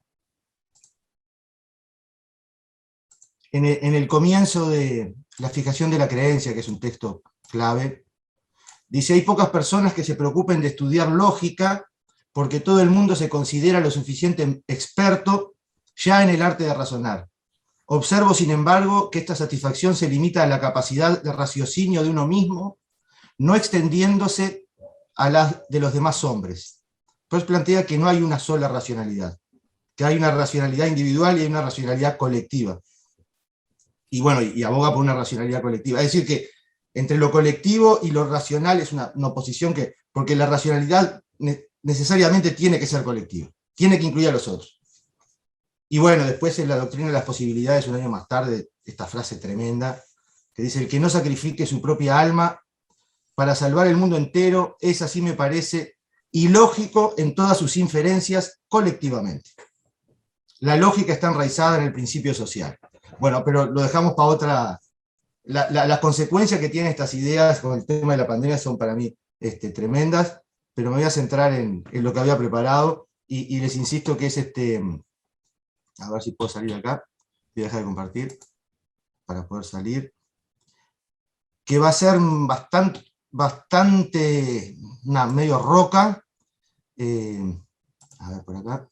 en el comienzo de La fijación de la creencia, que es un texto clave. Dice, hay pocas personas que se preocupen de estudiar lógica porque todo el mundo se considera lo suficiente experto ya en el arte de razonar. Observo, sin embargo, que esta satisfacción se limita a la capacidad de raciocinio de uno mismo, no extendiéndose a la de los demás hombres. Pues plantea que no hay una sola racionalidad, que hay una racionalidad individual y hay una racionalidad colectiva. Y bueno, y aboga por una racionalidad colectiva. Es decir, que entre lo colectivo y lo racional es una oposición que, porque la racionalidad necesariamente tiene que ser colectiva, tiene que incluir a los otros. Y bueno, después en la doctrina de las posibilidades, un año más tarde, esta frase tremenda, que dice, el que no sacrifique su propia alma para salvar el mundo entero, es, así me parece, ilógico en todas sus inferencias colectivamente. La lógica está enraizada en el principio social. Bueno, pero lo dejamos para otra. Las consecuencias que tienen estas ideas con el tema de la pandemia son para mí tremendas, pero me voy a centrar en lo que había preparado, y les insisto que es a ver si puedo salir de acá, voy a dejar de compartir para poder salir, que va a ser bastante medio roca, a ver por acá,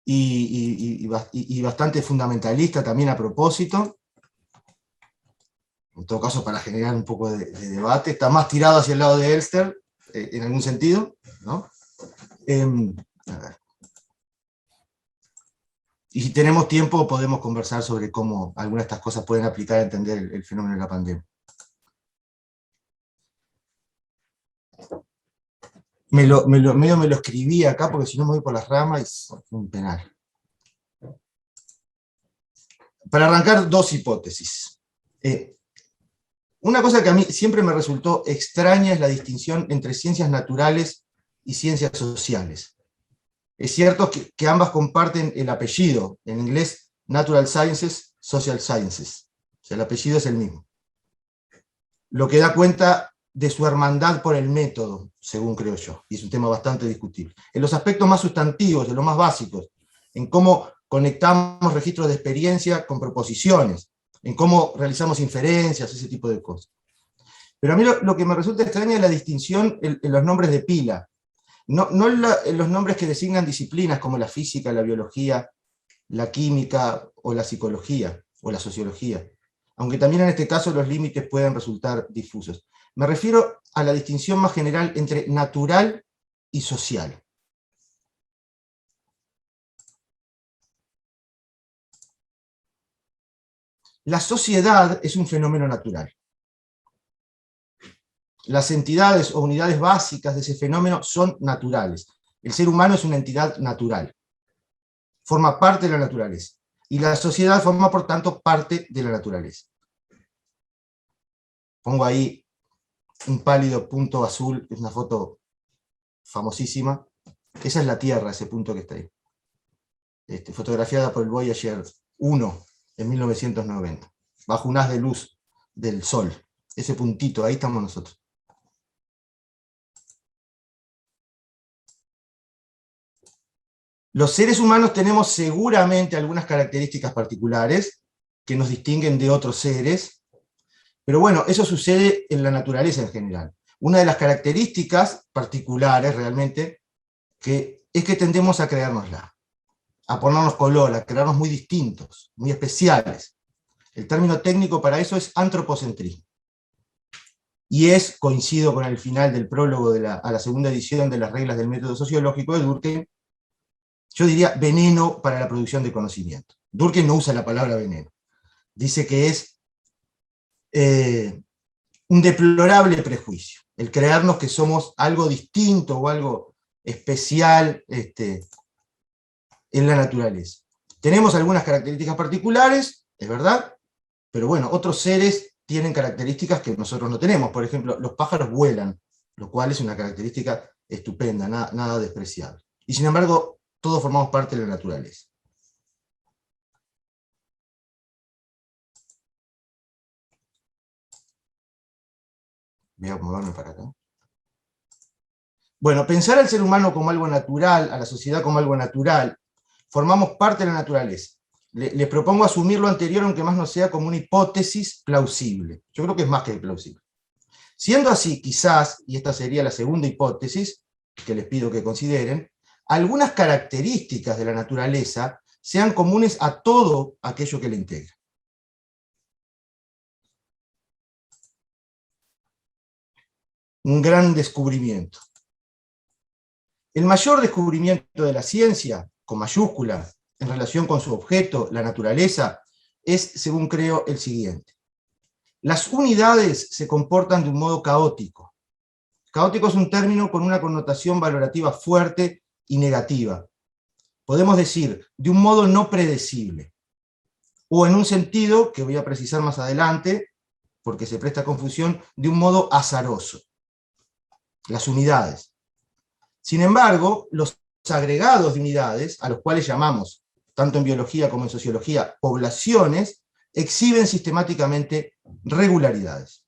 y bastante fundamentalista también a propósito, en todo caso para generar un poco de debate, está más tirado hacia el lado de Elster, en algún sentido, ¿no? A ver. Y si tenemos tiempo podemos conversar sobre cómo algunas de estas cosas pueden aplicar a entender el fenómeno de la pandemia. Medio me lo escribí acá porque si no me voy por las ramas es un penal. Para arrancar, dos hipótesis. Una cosa que a mí siempre me resultó extraña es la distinción entre ciencias naturales y ciencias sociales. Es cierto que ambas comparten el apellido, en inglés Natural Sciences, Social Sciences. O sea, el apellido es el mismo. Lo que da cuenta de su hermandad por el método, según creo yo, y es un tema bastante discutible. En los aspectos más sustantivos, de los más básicos, en cómo conectamos registros de experiencia con proposiciones, en cómo realizamos inferencias, ese tipo de cosas. Pero a mí lo que me resulta extraña es la distinción en los nombres de pila. No en los nombres que designan disciplinas como la física, la biología, la química o la psicología o la sociología, aunque también en este caso los límites pueden resultar difusos. Me refiero a la distinción más general entre natural y social. La sociedad es un fenómeno natural. Las entidades o unidades básicas de ese fenómeno son naturales. El ser humano es una entidad natural. Forma parte de la naturaleza. Y la sociedad forma, por tanto, parte de la naturaleza. Pongo ahí un pálido punto azul, es una foto famosísima. Esa es la Tierra, ese punto que está ahí. Fotografiada por el Voyager 1 en 1990, bajo un haz de luz del Sol. Ese puntito, ahí estamos nosotros. Los seres humanos tenemos seguramente algunas características particulares que nos distinguen de otros seres, pero bueno, eso sucede en la naturaleza en general. Una de las características particulares realmente es que tendemos a creérnosla, a ponernos color, a crearnos muy distintos, muy especiales. El término técnico para eso es antropocentrismo. Y coincido con el final del prólogo a la segunda edición de las reglas del método sociológico de Durkheim, yo diría veneno para la producción de conocimiento. Durkheim no usa la palabra veneno. Dice que es un deplorable prejuicio, el creernos que somos algo distinto o algo especial en la naturaleza. Tenemos algunas características particulares, es verdad, pero bueno, otros seres tienen características que nosotros no tenemos. Por ejemplo, los pájaros vuelan, lo cual es una característica estupenda, nada despreciable. Y sin embargo, todos formamos parte de la naturaleza. Voy a moverme para acá. Bueno, pensar al ser humano como algo natural, a la sociedad como algo natural, formamos parte de la naturaleza. Les propongo asumir lo anterior, aunque más no sea, como una hipótesis plausible. Yo creo que es más que plausible. Siendo así, quizás, y esta sería la segunda hipótesis, que les pido que consideren, algunas características de la naturaleza sean comunes a todo aquello que la integra. Un gran descubrimiento. El mayor descubrimiento de la ciencia, con mayúscula, en relación con su objeto, la naturaleza, es, según creo, el siguiente. Las unidades se comportan de un modo caótico. Caótico es un término con una connotación valorativa fuerte y negativa. Podemos decir, de un modo no predecible. O en un sentido, que voy a precisar más adelante, porque se presta confusión, de un modo azaroso. Las unidades. Sin embargo, los agregados de unidades, a los cuales llamamos, tanto en biología como en sociología, poblaciones, exhiben sistemáticamente regularidades.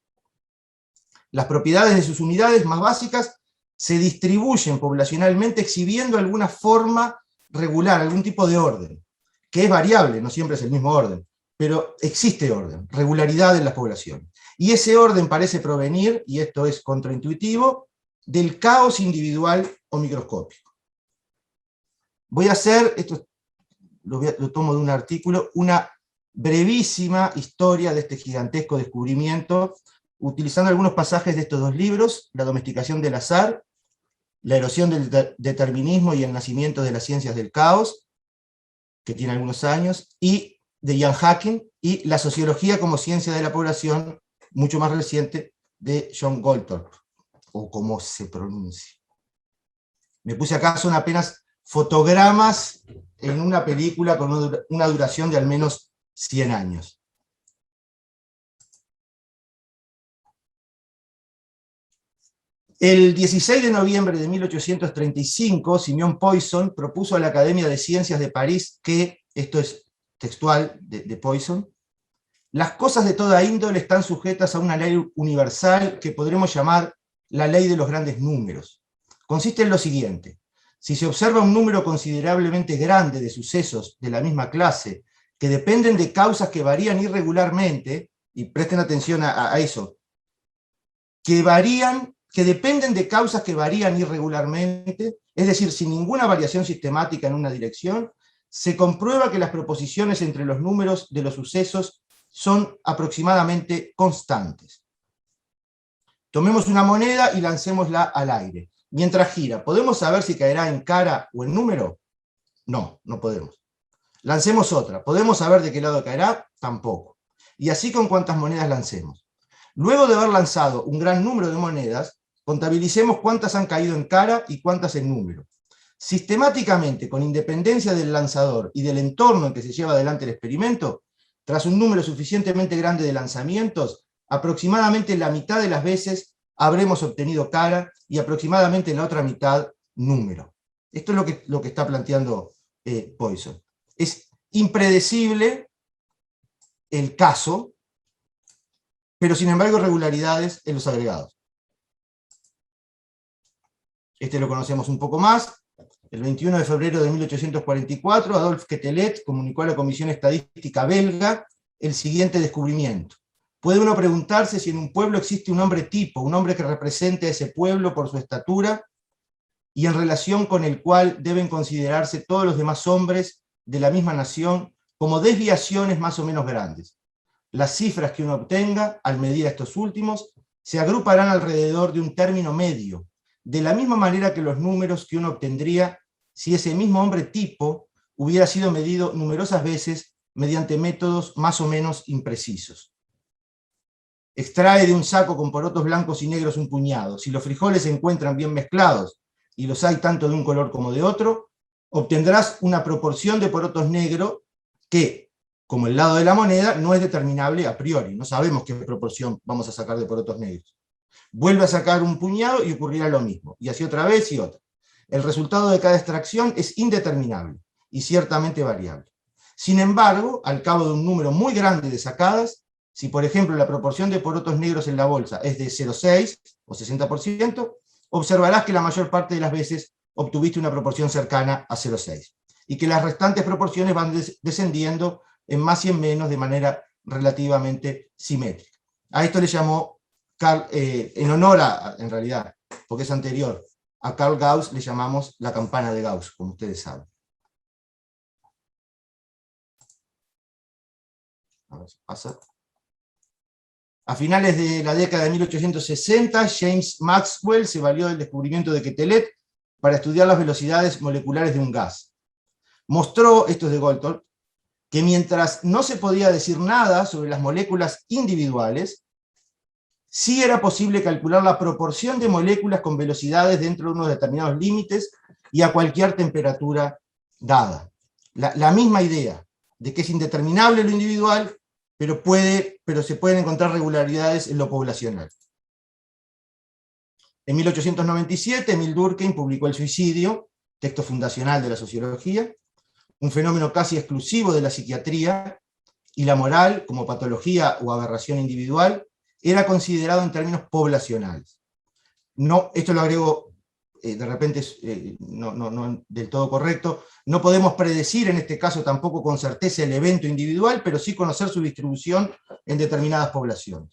Las propiedades de sus unidades más básicas se distribuyen poblacionalmente exhibiendo alguna forma regular, algún tipo de orden, que es variable, no siempre es el mismo orden, pero existe orden, regularidad en las poblaciones. Y ese orden parece provenir, y esto es contraintuitivo, del caos individual o microscópico. Voy a hacer, esto lo tomo de un artículo, una brevísima historia de este gigantesco descubrimiento, utilizando algunos pasajes de estos dos libros, La domesticación del azar, La erosión del determinismo y el nacimiento de las ciencias del caos, que tiene algunos años, y de Ian Hacking, y La sociología como ciencia de la población, mucho más reciente, de John Goldthorpe, o como se pronuncia. Me puse acá, son apenas fotogramas en una película con una duración de al menos 100 años. El 16 de noviembre de 1835, Simeon Poisson propuso a la Academia de Ciencias de París que, esto es textual de Poisson, las cosas de toda índole están sujetas a una ley universal que podremos llamar la ley de los grandes números. Consiste en lo siguiente: si se observa un número considerablemente grande de sucesos de la misma clase que dependen de causas que varían irregularmente, y presten atención a eso, que dependen de causas que varían irregularmente, es decir, sin ninguna variación sistemática en una dirección, se comprueba que las proposiciones entre los números de los sucesos son aproximadamente constantes. Tomemos una moneda y lancémosla al aire. Mientras gira, ¿podemos saber si caerá en cara o en número? No, no podemos. Lancemos otra. ¿Podemos saber de qué lado caerá? Tampoco. Y así con cuántas monedas lancemos. Luego de haber lanzado un gran número de monedas, contabilicemos cuántas han caído en cara y cuántas en número. Sistemáticamente, con independencia del lanzador y del entorno en que se lleva adelante el experimento, tras un número suficientemente grande de lanzamientos, aproximadamente la mitad de las veces habremos obtenido cara y aproximadamente la otra mitad número. Esto es lo que está planteando Poisson. Es impredecible el caso, pero sin embargo regularidades en los agregados. Este lo conocemos un poco más. El 21 de febrero de 1844, Adolphe Quetelet comunicó a la Comisión Estadística belga el siguiente descubrimiento. Puede uno preguntarse si en un pueblo existe un hombre tipo, un hombre que represente a ese pueblo por su estatura y en relación con el cual deben considerarse todos los demás hombres de la misma nación como desviaciones más o menos grandes. Las cifras que uno obtenga al medir a estos últimos se agruparán alrededor de un término medio, de la misma manera que los números que uno obtendría si ese mismo hombre tipo hubiera sido medido numerosas veces mediante métodos más o menos imprecisos. Extrae de un saco con porotos blancos y negros un puñado. Si los frijoles se encuentran bien mezclados y los hay tanto de un color como de otro, obtendrás una proporción de porotos negros que, como el lado de la moneda, no es determinable a priori. No sabemos qué proporción vamos a sacar de porotos negros. Vuelve a sacar un puñado y ocurrirá lo mismo, y así otra vez y otra. El resultado de cada extracción es indeterminable y ciertamente variable. Sin embargo, al cabo de un número muy grande de sacadas, si por ejemplo la proporción de porotos negros en la bolsa es de 0,6 o 60%, observarás que la mayor parte de las veces obtuviste una proporción cercana a 0,6. y que las restantes proporciones van descendiendo en más y en menos de manera relativamente simétrica. A esto le llamó, en honor a, en realidad, porque es anterior, a Carl Gauss le llamamos la campana de Gauss, como ustedes saben. A ver si pasa. A finales de la década de 1860, James Maxwell se valió del descubrimiento de Quetelet para estudiar las velocidades moleculares de un gas. Mostró, esto es de Goldthorpe, que mientras no se podía decir nada sobre las moléculas individuales, sí era posible calcular la proporción de moléculas con velocidades dentro de unos determinados límites y a cualquier temperatura dada. La misma idea de que es indeterminable lo individual, pero se pueden encontrar regularidades en lo poblacional. En 1897, Emil Durkheim publicó El suicidio, texto fundacional de la sociología, un fenómeno casi exclusivo de la psiquiatría, y la moral, como patología o aberración individual, era considerado en términos poblacionales. No, esto lo agrego, de repente no del todo correcto, no podemos predecir en este caso tampoco con certeza el evento individual, pero sí conocer su distribución en determinadas poblaciones.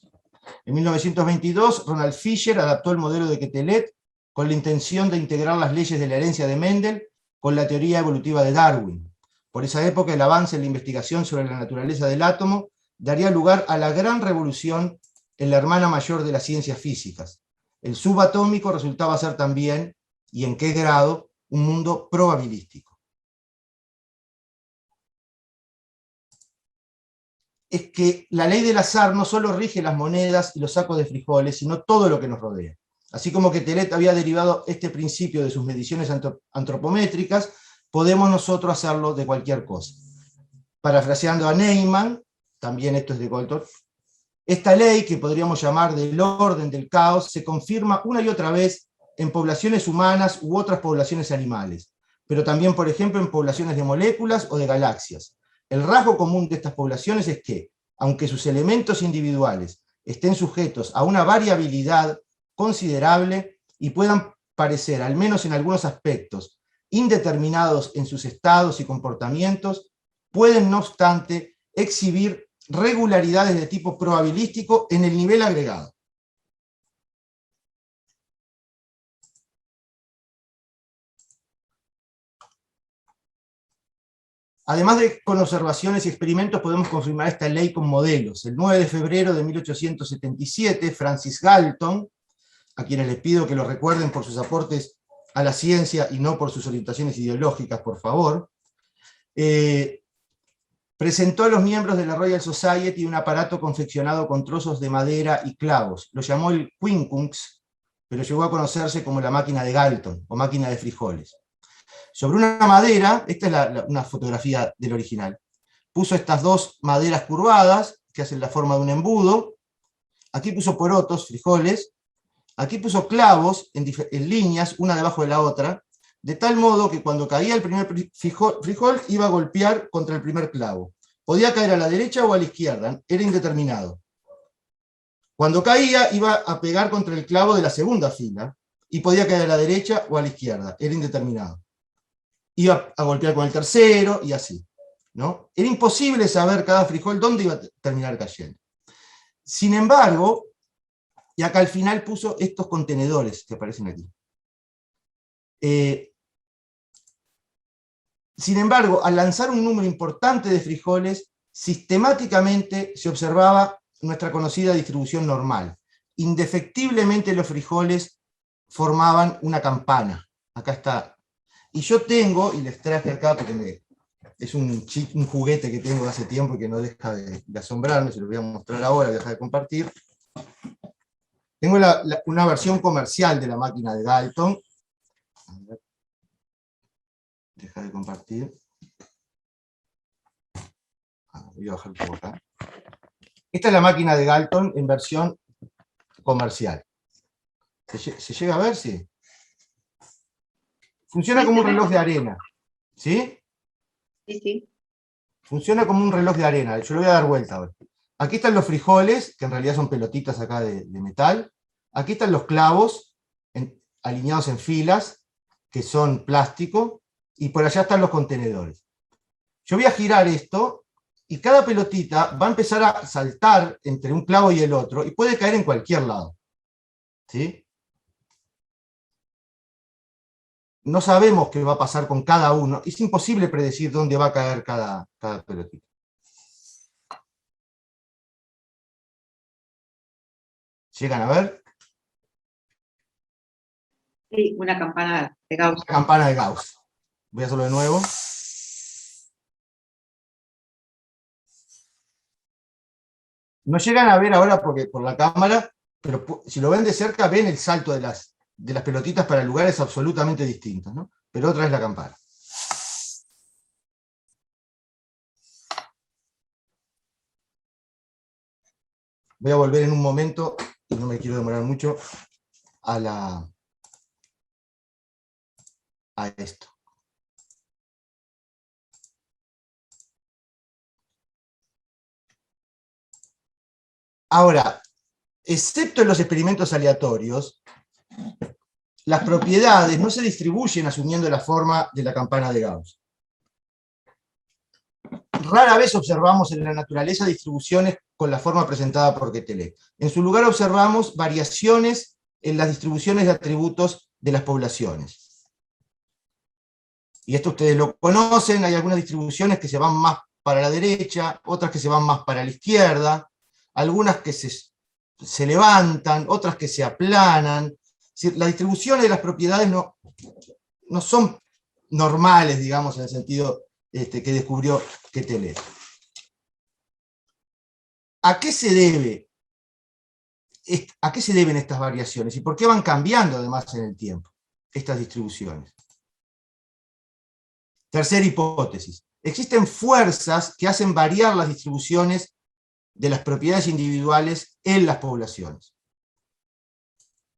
En 1922, Ronald Fisher adaptó el modelo de Quetelet con la intención de integrar las leyes de la herencia de Mendel con la teoría evolutiva de Darwin. Por esa época, el avance en la investigación sobre la naturaleza del átomo daría lugar a la gran revolución en la hermana mayor de las ciencias físicas. El subatómico resultaba ser también, y en qué grado, un mundo probabilístico. Es que la ley del azar no solo rige las monedas y los sacos de frijoles, sino todo lo que nos rodea. Así como Quetelet había derivado este principio de sus mediciones antropométricas, podemos nosotros hacerlo de cualquier cosa. Parafraseando a Neyman, también esto es de Goldthorpe, esta ley, que podríamos llamar del orden del caos, se confirma una y otra vez en poblaciones humanas u otras poblaciones animales, pero también, por ejemplo, en poblaciones de moléculas o de galaxias. El rasgo común de estas poblaciones es que, aunque sus elementos individuales estén sujetos a una variabilidad considerable y puedan parecer, al menos en algunos aspectos, indeterminados en sus estados y comportamientos, pueden, no obstante, exhibir regularidades de tipo probabilístico en el nivel agregado. Además de con observaciones y experimentos, podemos confirmar esta ley con modelos. El 9 de febrero de 1877, Francis Galton, a quienes les pido que lo recuerden por sus aportes a la ciencia y no por sus orientaciones ideológicas, por favor, presentó a los miembros de la Royal Society un aparato confeccionado con trozos de madera y clavos. Lo llamó el quincunx, pero llegó a conocerse como la máquina de Galton, o máquina de frijoles. Sobre una madera, esta es una fotografía del original, puso estas dos maderas curvadas, que hacen la forma de un embudo, aquí puso porotos, frijoles, aquí puso clavos en líneas, una debajo de la otra, de tal modo que cuando caía el primer frijol iba a golpear contra el primer clavo. Podía caer a la derecha o a la izquierda, era indeterminado. Cuando caía iba a pegar contra el clavo de la segunda fila, y podía caer a la derecha o a la izquierda, era indeterminado. Iba a golpear con el tercero, y así, ¿no? Era imposible saber cada frijol dónde iba a terminar cayendo. Sin embargo, y acá al final puso estos contenedores que aparecen aquí. Sin embargo, al lanzar un número importante de frijoles, sistemáticamente se observaba nuestra conocida distribución normal. Indefectiblemente los frijoles formaban una campana. Acá está. Y yo tengo, y les traje acá porque es un juguete que tengo de hace tiempo y que no deja de asombrarme, se lo voy a mostrar ahora, deja de compartir. Tengo una versión comercial de la máquina de Galton. A ver. Deja de compartir. Voy a bajar un poco acá. Esta es la máquina de Galton en versión comercial. ¿Se llega a ver? Sí. Funciona como un reloj de arena. ¿Sí? Sí, sí. Funciona como un reloj de arena. Yo lo voy a dar vuelta ahora. Aquí están los frijoles, que en realidad son pelotitas acá de metal. Aquí están los clavos alineados en filas, que son plástico. y por allá están los contenedores. Yo voy a girar esto, y cada pelotita va a empezar a saltar entre un clavo y el otro, y puede caer en cualquier lado. ¿Sí? No sabemos qué va a pasar con cada uno, es imposible predecir dónde va a caer cada pelotita. ¿Llegan a ver? Sí, una campana de Gauss. Una campana de Gauss. Voy a hacerlo de nuevo. No llegan a ver ahora porque por la cámara, pero si lo ven de cerca, ven el salto de las pelotitas para lugares absolutamente distintos, ¿no? Pero otra es la campana. Voy a volver en un momento, y no me quiero demorar mucho, a esto. Ahora, excepto en los experimentos aleatorios, las propiedades no se distribuyen asumiendo la forma de la campana de Gauss. Rara vez observamos en la naturaleza distribuciones con la forma presentada por Quetelet. En su lugar observamos variaciones en las distribuciones de atributos de las poblaciones. Y esto ustedes lo conocen, hay algunas distribuciones que se van más para la derecha, otras que se van más para la izquierda, algunas que se levantan, otras que se aplanan. Es decir, las distribuciones de las propiedades no son normales, digamos, en el sentido que descubrió Quetelet. ¿A qué se deben estas variaciones? ¿Y por qué van cambiando además en el tiempo estas distribuciones? Tercera hipótesis. Existen fuerzas que hacen variar las distribuciones de las propiedades individuales en las poblaciones.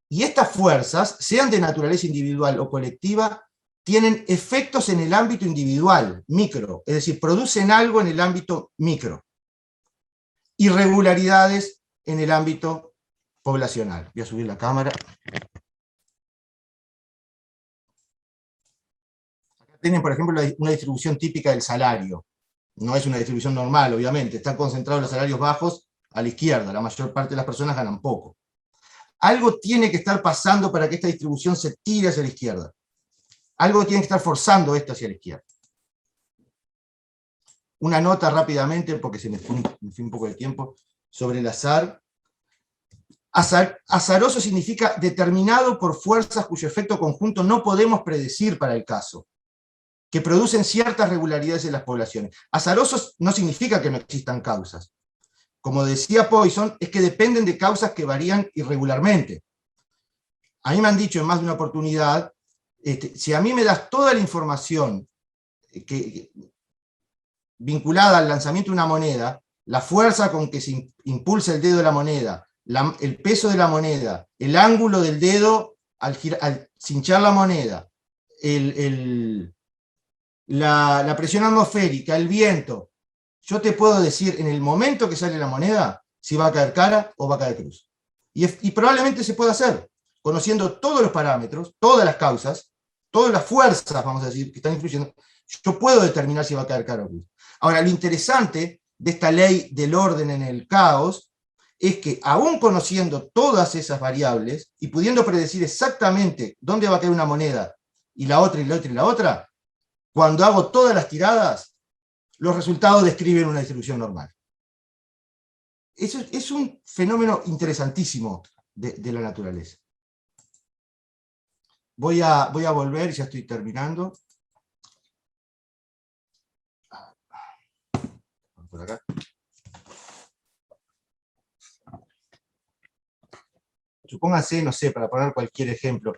Y estas fuerzas, sean de naturaleza individual o colectiva, tienen efectos en el ámbito individual, micro, es decir, producen algo en el ámbito micro. Irregularidades en el ámbito poblacional. Voy a subir la cámara. Acá tienen, por ejemplo, una distribución típica del salario. No es una distribución normal, obviamente. Están concentrados los salarios bajos a la izquierda. La mayor parte de las personas ganan poco. Algo tiene que estar pasando para que esta distribución se tire hacia la izquierda. Algo tiene que estar forzando esto hacia la izquierda. Una nota rápidamente, porque se me fue un poco de tiempo, sobre el azar. Azaroso significa determinado por fuerzas cuyo efecto conjunto no podemos predecir para el caso, que producen ciertas regularidades en las poblaciones. Azarosos no significa que no existan causas. Como decía Poisson, es que dependen de causas que varían irregularmente. A mí me han dicho en más de una oportunidad, si a mí me das toda la información vinculada al lanzamiento de una moneda, la fuerza con que se impulsa el dedo de la moneda, el peso de la moneda, el ángulo del dedo al cinchar la moneda, la presión atmosférica, el viento, yo te puedo decir en el momento que sale la moneda si va a caer cara o va a caer cruz. Y probablemente se pueda hacer, conociendo todos los parámetros, todas las causas, todas las fuerzas, vamos a decir, que están influyendo, yo puedo determinar si va a caer cara o cruz. Ahora, lo interesante de esta ley del orden en el caos es que, aún conociendo todas esas variables y pudiendo predecir exactamente dónde va a caer una moneda y la otra y la otra y la otra, cuando hago todas las tiradas, los resultados describen una distribución normal. Eso es un fenómeno interesantísimo de la naturaleza. Voy a volver, ya estoy terminando. Por acá. Supónganse, no sé, para poner cualquier ejemplo,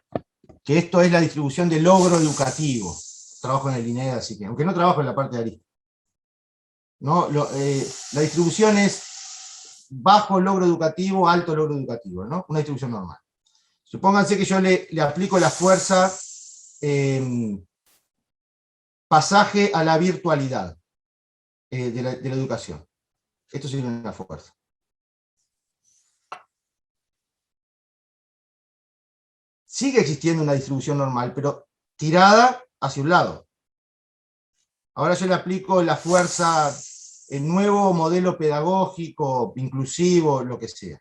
que esto es la distribución de logro educativo. Trabajo en el INED, así que, aunque no trabajo en la parte de Arista. ¿No? La distribución es bajo logro educativo, alto logro educativo, ¿no? Una distribución normal. Supónganse que yo le aplico la fuerza pasaje a la virtualidad de la educación. Esto sería una fuerza. Sigue existiendo una distribución normal, pero tirada hacia un lado. ahora yo le aplico la fuerza, el nuevo modelo pedagógico, inclusivo, lo que sea.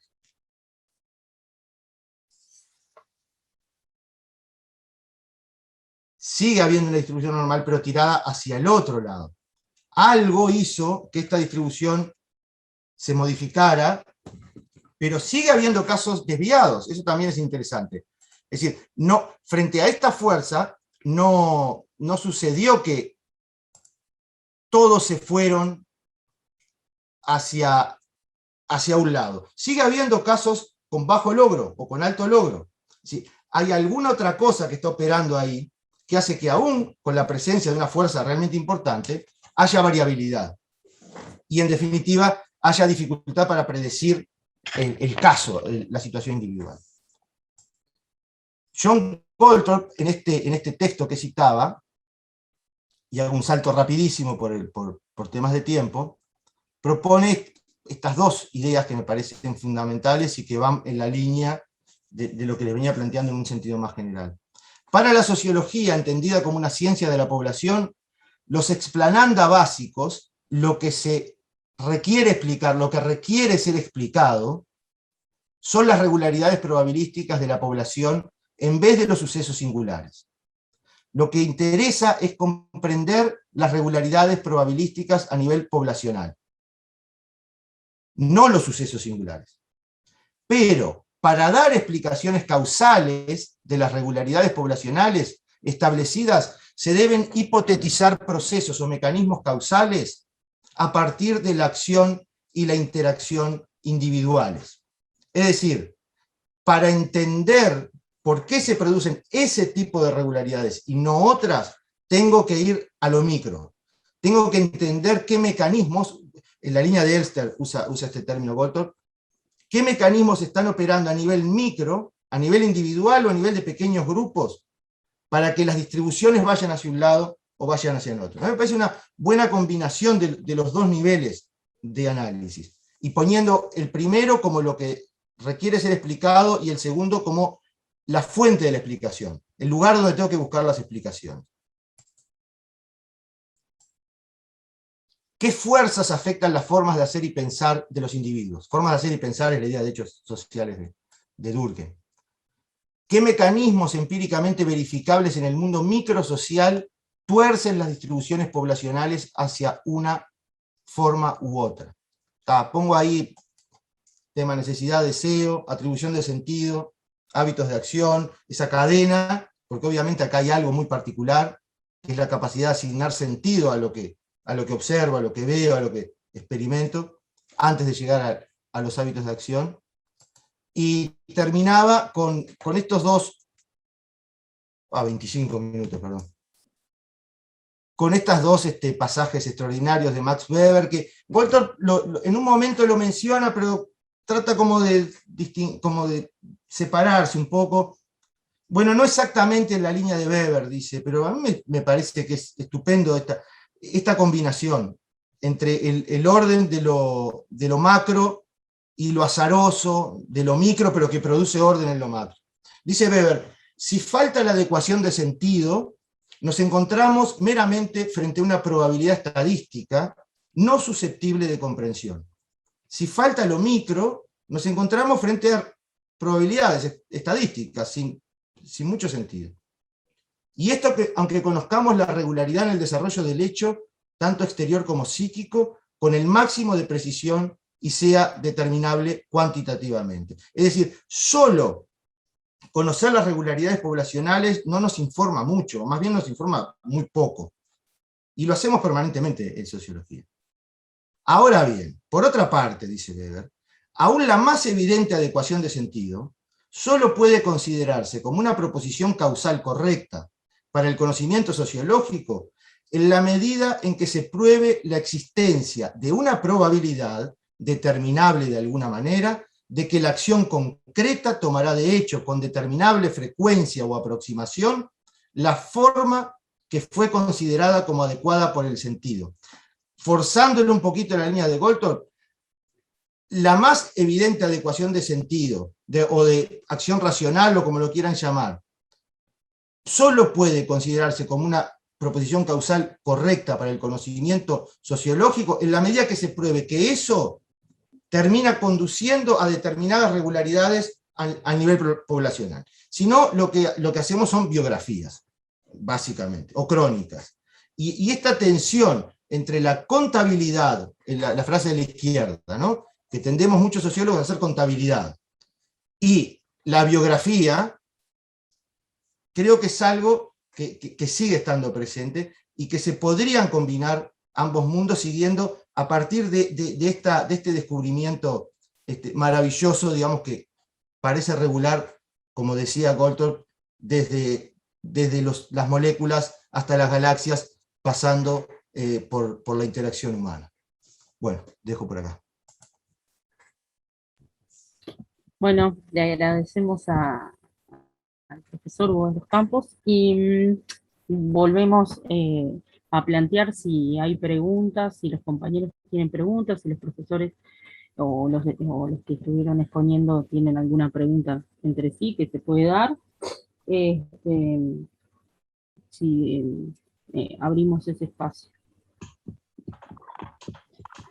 Sigue habiendo una distribución normal, pero tirada hacia el otro lado. Algo hizo que esta distribución se modificara, pero sigue habiendo casos desviados. Eso también es interesante. Es decir, no, frente a esta fuerza, no sucedió que todos se fueron hacia un lado. Sigue habiendo casos con bajo logro o con alto logro. ¿Sí? Hay alguna otra cosa que está operando ahí que hace que aún con la presencia de una fuerza realmente importante, haya variabilidad. Y en definitiva, haya dificultad para predecir el caso, la situación individual. John Goldthorpe, en este texto que citaba, y hago un salto rapidísimo por temas de tiempo, propone estas dos ideas que me parecen fundamentales y que van en la línea de lo que le venía planteando en un sentido más general. Para la sociología, entendida como una ciencia de la población, los explananda básicos, lo que se requiere explicar, lo que requiere ser explicado, son las regularidades probabilísticas de la población en vez de los sucesos singulares. Lo que interesa es comprender las regularidades probabilísticas a nivel poblacional, no los sucesos singulares. Pero para dar explicaciones causales de las regularidades poblacionales establecidas, se deben hipotetizar procesos o mecanismos causales a partir de la acción y la interacción individuales. Es decir, para entender por qué se producen ese tipo de regularidades y no otras, tengo que ir a lo micro. Tengo que entender qué mecanismos, en la línea de Elster usa este término Goldthorpe, qué mecanismos están operando a nivel micro, a nivel individual o a nivel de pequeños grupos, para que las distribuciones vayan hacia un lado o vayan hacia el otro. A mí me parece una buena combinación de los dos niveles de análisis, y poniendo el primero como lo que requiere ser explicado y el segundo como la fuente de la explicación, el lugar donde tengo que buscar las explicaciones. ¿Qué fuerzas afectan las formas de hacer y pensar de los individuos? Formas de hacer y pensar es la idea de hechos sociales de Durkheim. ¿Qué mecanismos empíricamente verificables en el mundo microsocial tuercen las distribuciones poblacionales hacia una forma u otra? Pongo ahí tema necesidad, deseo, atribución de sentido, hábitos de acción, esa cadena, porque obviamente acá hay algo muy particular, que es la capacidad de asignar sentido a lo que observo, a lo que veo, a lo que experimento, antes de llegar a los hábitos de acción. Y terminaba con estos dos, 25 minutos, perdón, con estos dos pasajes extraordinarios de Max Weber, que Goldthorpe en un momento lo menciona, pero trata como de separarse un poco. Bueno, no exactamente en la línea de Weber, dice, pero a mí me parece que es estupendo esta combinación entre el orden de lo macro y lo azaroso de lo micro, pero que produce orden en lo macro. Dice Weber, si falta la adecuación de sentido, nos encontramos meramente frente a una probabilidad estadística no susceptible de comprensión. Si falta lo micro, nos encontramos frente a probabilidades estadísticas sin mucho sentido. Y esto, aunque conozcamos la regularidad en el desarrollo del hecho, tanto exterior como psíquico, con el máximo de precisión y sea determinable cuantitativamente. Es decir, solo conocer las regularidades poblacionales no nos informa mucho, más bien nos informa muy poco. Y lo hacemos permanentemente en sociología. Ahora bien, por otra parte, dice Weber, aún la más evidente adecuación de sentido solo puede considerarse como una proposición causal correcta para el conocimiento sociológico en la medida en que se pruebe la existencia de una probabilidad determinable de alguna manera de que la acción concreta tomará de hecho con determinable frecuencia o aproximación la forma que fue considerada como adecuada por el sentido. Forzándole un poquito la línea de Goldthorpe, la más evidente adecuación de sentido o de acción racional o como lo quieran llamar, solo puede considerarse como una proposición causal correcta para el conocimiento sociológico en la medida que se pruebe que eso termina conduciendo a determinadas regularidades al nivel poblacional. Si no, lo que hacemos son biografías, básicamente, o crónicas. Y esta tensión entre la contabilidad, la frase de la izquierda, ¿no?, que tendemos muchos sociólogos a hacer contabilidad, y la biografía, creo que es algo que sigue estando presente y que se podrían combinar ambos mundos siguiendo a partir de este descubrimiento maravilloso, digamos, que parece regular, como decía Goldthorpe, desde las moléculas hasta las galaxias, pasando por la interacción humana. Bueno, dejo por acá. Bueno, le agradecemos al profesor Hugo de los Campos y volvemos a plantear si hay preguntas, si los compañeros tienen preguntas, si los profesores o los que estuvieron exponiendo tienen alguna pregunta entre sí que se puede dar. Si abrimos ese espacio.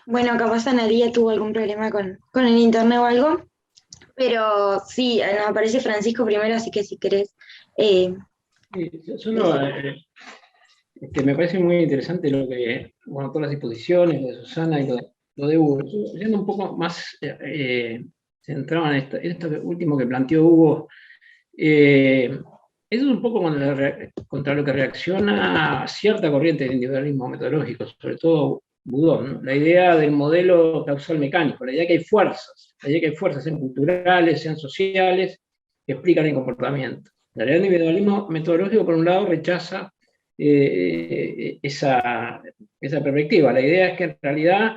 Bueno, capaz Analía tuvo algún problema con el internet o algo, pero sí, nos aparece Francisco primero, así que si querés... me parece muy interesante lo que, bueno, todas las exposiciones, lo de Susana y lo de Hugo. Yendo un poco más centrado en esto último que planteó Hugo, eso es un poco contra lo que reacciona cierta corriente de individualismo metodológico, sobre todo Boudon, ¿no? La idea del modelo causal mecánico, la idea que hay fuerzas, sean culturales, sean sociales, que explican el comportamiento. La idea del individualismo metodológico, por un lado, rechaza esa perspectiva. La idea es que en realidad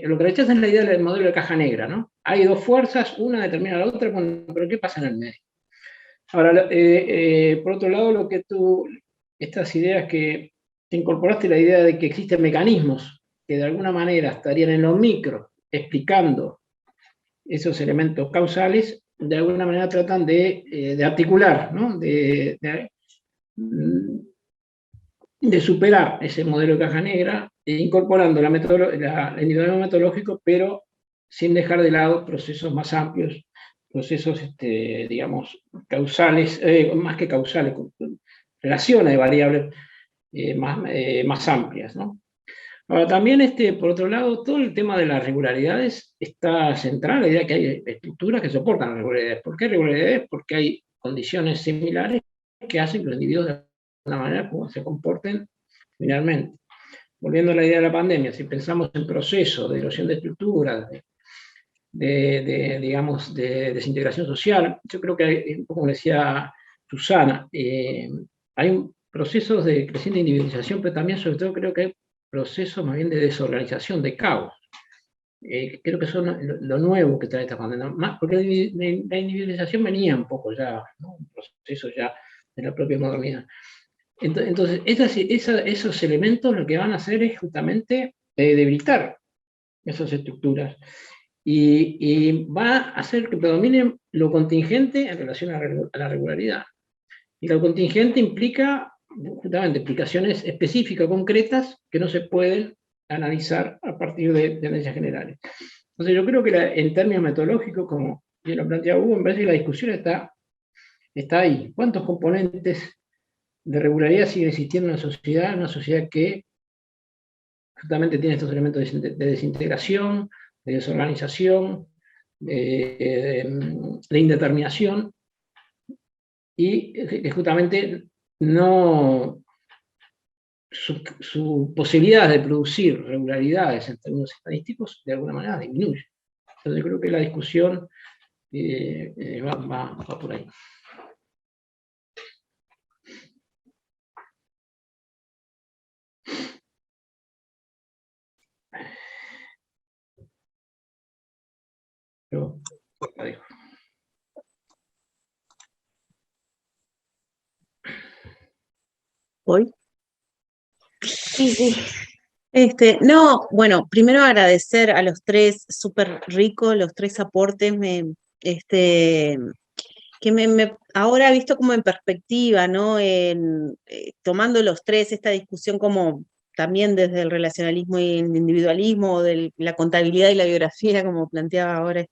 lo que rechaza es la idea del modelo de caja negra, ¿no? Hay dos fuerzas, una determina a la otra, pero ¿qué pasa en el medio? Ahora, por otro lado, estas ideas que incorporaste, la idea de que existen mecanismos que de alguna manera estarían en lo micro explicando esos elementos causales, de alguna manera tratan de articular, ¿no?, de superar ese modelo de caja negra, incorporando el individualismo metodológico, pero sin dejar de lado procesos más amplios, procesos, digamos, causales, más que causales, relaciones de variables más amplias, ¿no? Ahora, también, por otro lado, todo el tema de las regularidades está centrado en la idea que hay estructuras que soportan las regularidades. ¿Por qué regularidades? Porque hay condiciones similares que hacen que los individuos de alguna manera se comporten similarmente. Volviendo a la idea de la pandemia, si pensamos en procesos de erosión de estructuras, digamos, de desintegración social, yo creo que hay, como decía Susana, hay procesos de creciente individualización, pero también, sobre todo, creo que hay procesos más bien de desorganización, de caos. Creo que son lo nuevo que trae esta pandemia, porque la individualización venía un poco ya, ¿no?, un proceso ya de la propia modernidad. Entonces, esos elementos lo que van a hacer es justamente debilitar esas estructuras y va a hacer que predomine lo contingente en relación a la regularidad. Y lo contingente implica justamente explicaciones específicas, concretas, que no se pueden analizar a partir de tendencias generales. Entonces yo creo que en términos metodológicos, como bien lo planteaba Hugo, me parece que la discusión está ahí. ¿Cuántos componentes de regularidad sigue existiendo en una sociedad que justamente tiene estos elementos de desintegración, de desorganización, de indeterminación, y que justamente no, su posibilidad de producir regularidades en términos estadísticos de alguna manera disminuye. Entonces creo que la discusión va por ahí. Yo la dejo. ¿Hoy? Sí. No, bueno, primero agradecer a los tres, súper rico, los tres aportes. que ahora visto como en perspectiva, ¿no? Tomando los tres, esta discusión como también desde el relacionalismo y el individualismo, o de la contabilidad y la biografía, como planteaba ahora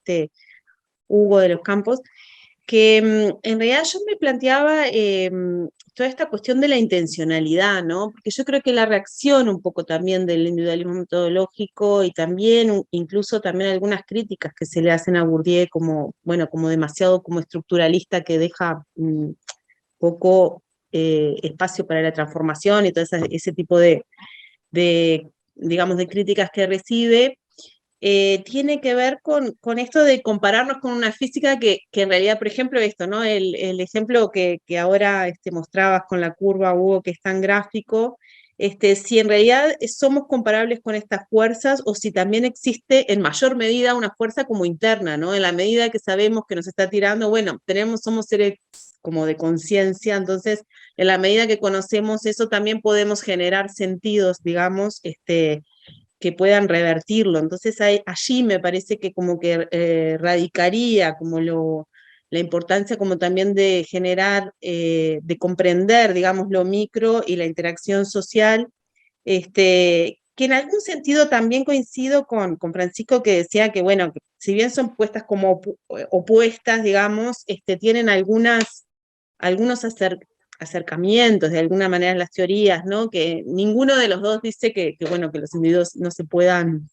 Hugo de los Campos, que en realidad yo me planteaba toda esta cuestión de la intencionalidad, ¿no? Porque yo creo que la reacción un poco también del individualismo metodológico y también, incluso también algunas críticas que se le hacen a Bourdieu como, bueno, como demasiado como estructuralista que deja poco espacio para la transformación y todo ese tipo digamos, de críticas que recibe, tiene que ver con esto de compararnos con una física que en realidad, por ejemplo, esto, ¿no? El ejemplo que ahora mostrabas con la curva, Hugo, que es tan gráfico, si en realidad somos comparables con estas fuerzas o si también existe en mayor medida una fuerza como interna, ¿no? En la medida que sabemos que nos está tirando, bueno, somos seres como de conciencia, entonces en la medida que conocemos eso también podemos generar sentidos, digamos, que puedan revertirlo. Entonces allí me parece que como que radicaría como la importancia como también de generar, de comprender, digamos, lo micro y la interacción social, que en algún sentido también coincido con Francisco que decía que, bueno, que si bien son puestas como opuestas, digamos, tienen algunos acercamientos de alguna manera en las teorías, ¿no? Que ninguno de los dos dice bueno, que los individuos no se puedan,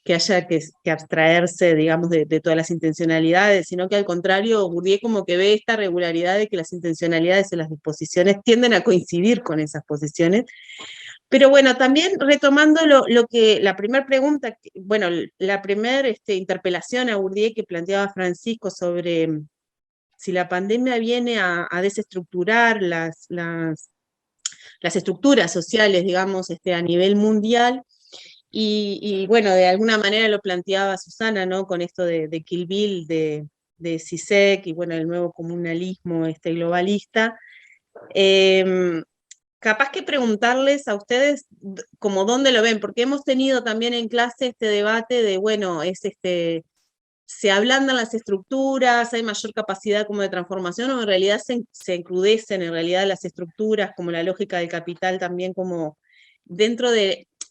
que haya que abstraerse, digamos, de todas las intencionalidades, sino que al contrario, Bourdieu como que ve esta regularidad de que las intencionalidades en las disposiciones tienden a coincidir con esas posiciones. Pero bueno, también retomando la primera pregunta, bueno, la primera interpelación a Bourdieu que planteaba Francisco sobre si la pandemia viene a desestructurar las estructuras sociales, digamos, a nivel mundial, y bueno, de alguna manera lo planteaba Susana, ¿no? Con esto de Kill Bill, de Zizek, y bueno, el nuevo comunalismo globalista. Capaz que preguntarles a ustedes como dónde lo ven, porque hemos tenido también en clase este debate de, bueno, se ablandan las estructuras, hay mayor capacidad como de transformación, o en realidad se encrudecen en realidad las estructuras, como la lógica del capital también como dentro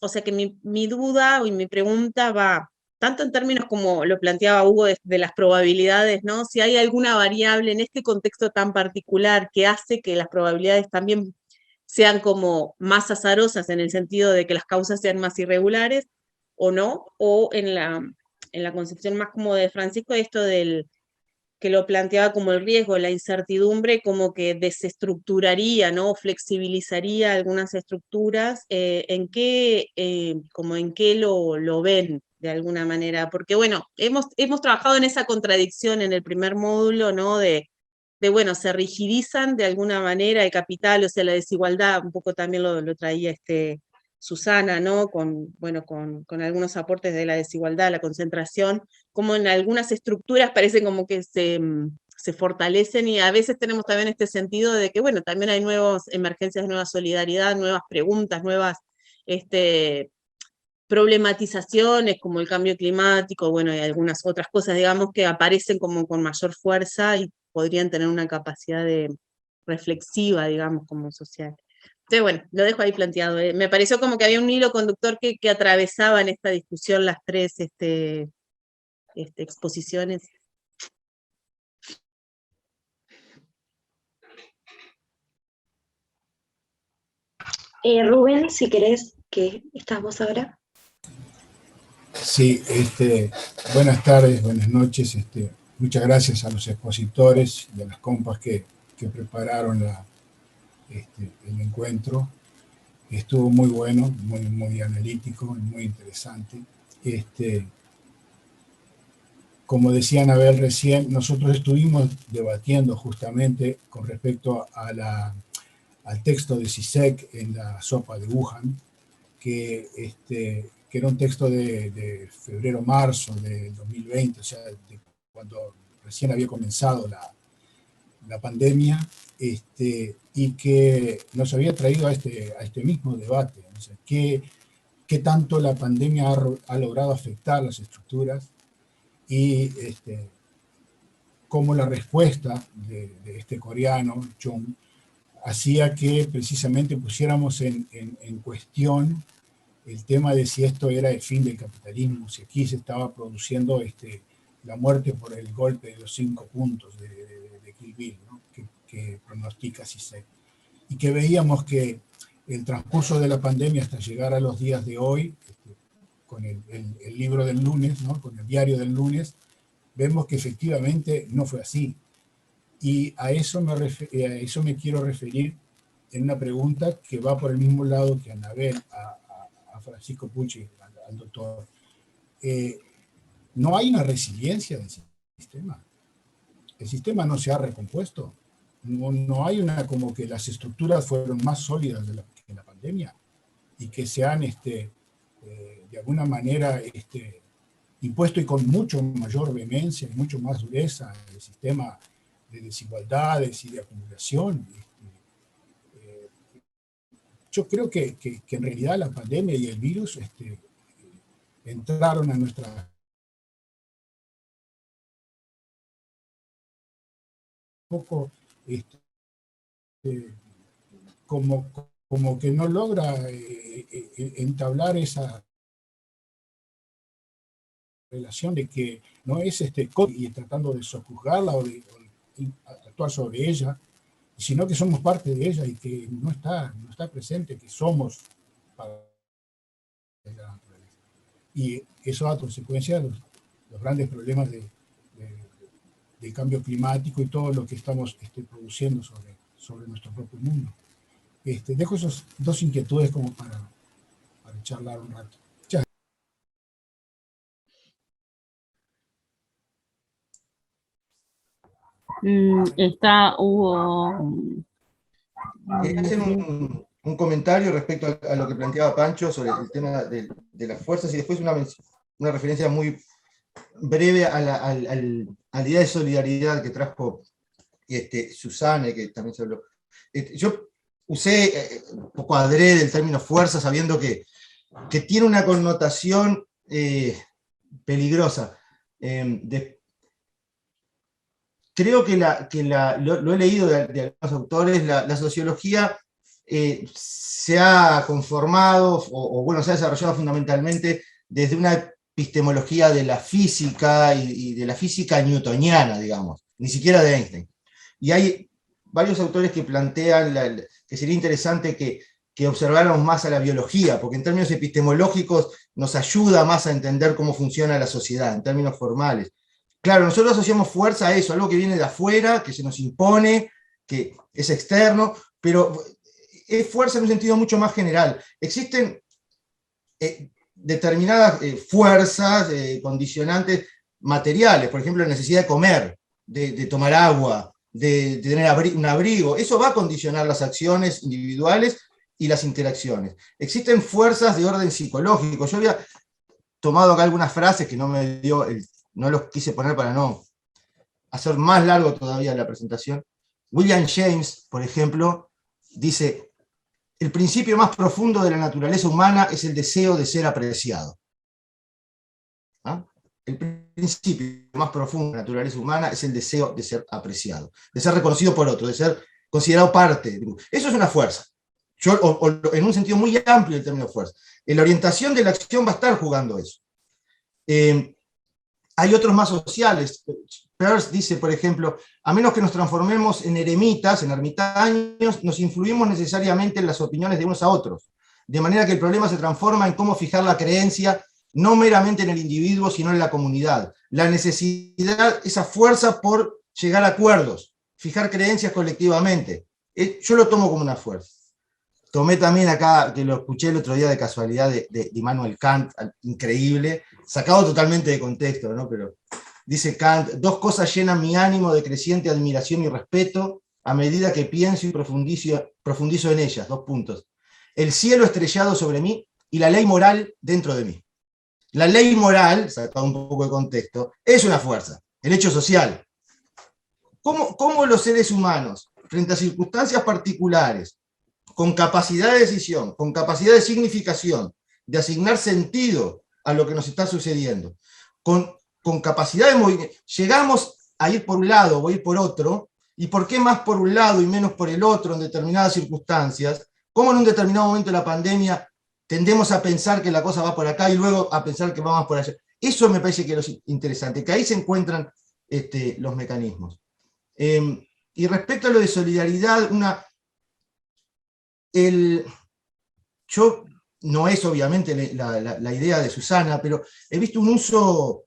o sea que mi duda y mi pregunta va tanto en términos como lo planteaba Hugo de las probabilidades, ¿no? Si hay alguna variable en este contexto tan particular que hace que las probabilidades también sean como más azarosas en el sentido de que las causas sean más irregulares o no, o en la concepción más como de Francisco, esto que lo planteaba como el riesgo, la incertidumbre, como que desestructuraría, ¿no? Flexibilizaría algunas estructuras, como en qué lo ven de alguna manera, porque bueno, hemos trabajado en esa contradicción en el primer módulo, ¿no? Bueno, se rigidizan de alguna manera el capital, o sea, la desigualdad, un poco también lo traía Susana, ¿no? Bueno, con algunos aportes de la desigualdad, la concentración, como en algunas estructuras parecen como que se fortalecen, y a veces tenemos también este sentido de que, bueno, también hay nuevas emergencias, nueva solidaridad, nuevas preguntas, nuevas problematizaciones como el cambio climático, bueno, y algunas otras cosas, digamos, que aparecen como con mayor fuerza y podrían tener una capacidad reflexiva, digamos, como social. Entonces, bueno, lo dejo ahí planteado. Me pareció como que había un hilo conductor que atravesaba en esta discusión las tres exposiciones. Rubén, si querés, que estás vos ahora. Sí, buenas tardes, buenas noches. Muchas gracias a los expositores y a las compas que prepararon el encuentro. Estuvo muy bueno, muy analítico, muy interesante. Como decía Anabel recién, nosotros estuvimos debatiendo justamente con respecto al texto de Zizek en la sopa de Wuhan, que era un texto de febrero-marzo de 2020, o sea, de cuando recién había comenzado la pandemia, y que nos había traído a este mismo debate. O sea, ¿qué tanto la pandemia ha logrado afectar las estructuras? Y cómo la respuesta de este coreano, Chung, hacía que precisamente pusiéramos en cuestión el tema de si esto era el fin del capitalismo, si aquí se estaba produciendo la muerte por el golpe de los 5 puntos de Kill Bill, ¿no? que pronostica Zizek. Y que veíamos que el transcurso de la pandemia hasta llegar a los días de hoy, con el libro del lunes, ¿no? Con el diario del lunes, vemos que efectivamente no fue así. Y a eso me quiero referir en una pregunta que va por el mismo lado que Anabel, a Francisco Pucci, al doctor. No hay una resiliencia del sistema. El sistema no se ha recompuesto. No hay una como que las estructuras fueron más sólidas que en la pandemia y que se han de alguna manera impuesto y con mucho mayor vehemencia y mucho más dureza el sistema de desigualdades y de acumulación. Yo creo que en realidad la pandemia y el virus entraron a nuestra poco como que no logra entablar esa relación de que no es y tratando de sojuzgarla o de actuar sobre ella, sino que somos parte de ella y que no está presente, que somos para la naturaleza. Y eso da consecuencia de los grandes problemas del cambio climático y todo lo que estamos produciendo sobre nuestro propio mundo. Dejo esas dos inquietudes como para charlar un rato. Quería hacer un comentario respecto a lo que planteaba Pancho sobre el tema de las fuerzas y después una referencia muy breve a la idea de solidaridad que trajo Susana, que también se habló. Yo usé un poco adrede el término fuerza, sabiendo que tiene una connotación peligrosa. Creo que lo he leído de algunos autores, la sociología se ha conformado, o bueno, se ha desarrollado fundamentalmente desde una epistemología de la física y de la física newtoniana, digamos, ni siquiera de Einstein. Y hay varios autores que plantean que sería interesante que observáramos más a la biología, porque en términos epistemológicos nos ayuda más a entender cómo funciona la sociedad, en términos formales. Claro, nosotros asociamos fuerza a eso, algo que viene de afuera, que se nos impone, que es externo, pero es fuerza en un sentido mucho más general. Existen determinadas fuerzas, condicionantes materiales, por ejemplo, la necesidad de comer, de tomar agua, de tener un abrigo. Eso va a condicionar las acciones individuales y las interacciones. Existen fuerzas de orden psicológico. Yo había tomado acá algunas frases que no me dio no los quise poner para no hacer más largo todavía la presentación. William James, por ejemplo, dice: el principio más profundo de la naturaleza humana es el deseo de ser apreciado. ¿Ah? El principio más profundo de la naturaleza humana es el deseo de ser apreciado, de ser reconocido por otro, de ser considerado parte. Eso es una fuerza. En un sentido muy amplio el término fuerza. En la orientación de la acción va a estar jugando eso. Hay otros más sociales. Peirce dice, por ejemplo, a menos que nos transformemos en eremitas, en ermitaños, nos influimos necesariamente en las opiniones de unos a otros. De manera que el problema se transforma en cómo fijar la creencia, no meramente en el individuo, sino en la comunidad. La necesidad, esa fuerza por llegar a acuerdos, fijar creencias colectivamente. Yo lo tomo como una fuerza. Tomé también acá, que lo escuché el otro día de casualidad, de Immanuel Kant, increíble, sacado totalmente de contexto, ¿no? Pero dice Kant: dos cosas llenan mi ánimo de creciente admiración y respeto a medida que pienso y profundizo en ellas. 2 puntos. El cielo estrellado sobre mí y la ley moral dentro de mí. La ley moral, sacado un poco de contexto, es una fuerza, el hecho social. ¿Cómo los seres humanos, frente a circunstancias particulares, con capacidad de decisión, con capacidad de significación, de asignar sentido a lo que nos está sucediendo, con capacidad de movimiento, llegamos a ir por un lado o ir por otro, y por qué más por un lado y menos por el otro en determinadas circunstancias, cómo en un determinado momento de la pandemia tendemos a pensar que la cosa va por acá y luego a pensar que vamos por allá. Eso me parece que es interesante, que ahí se encuentran los mecanismos. Y respecto a lo de solidaridad, yo no es obviamente la idea de Susana, pero he visto un uso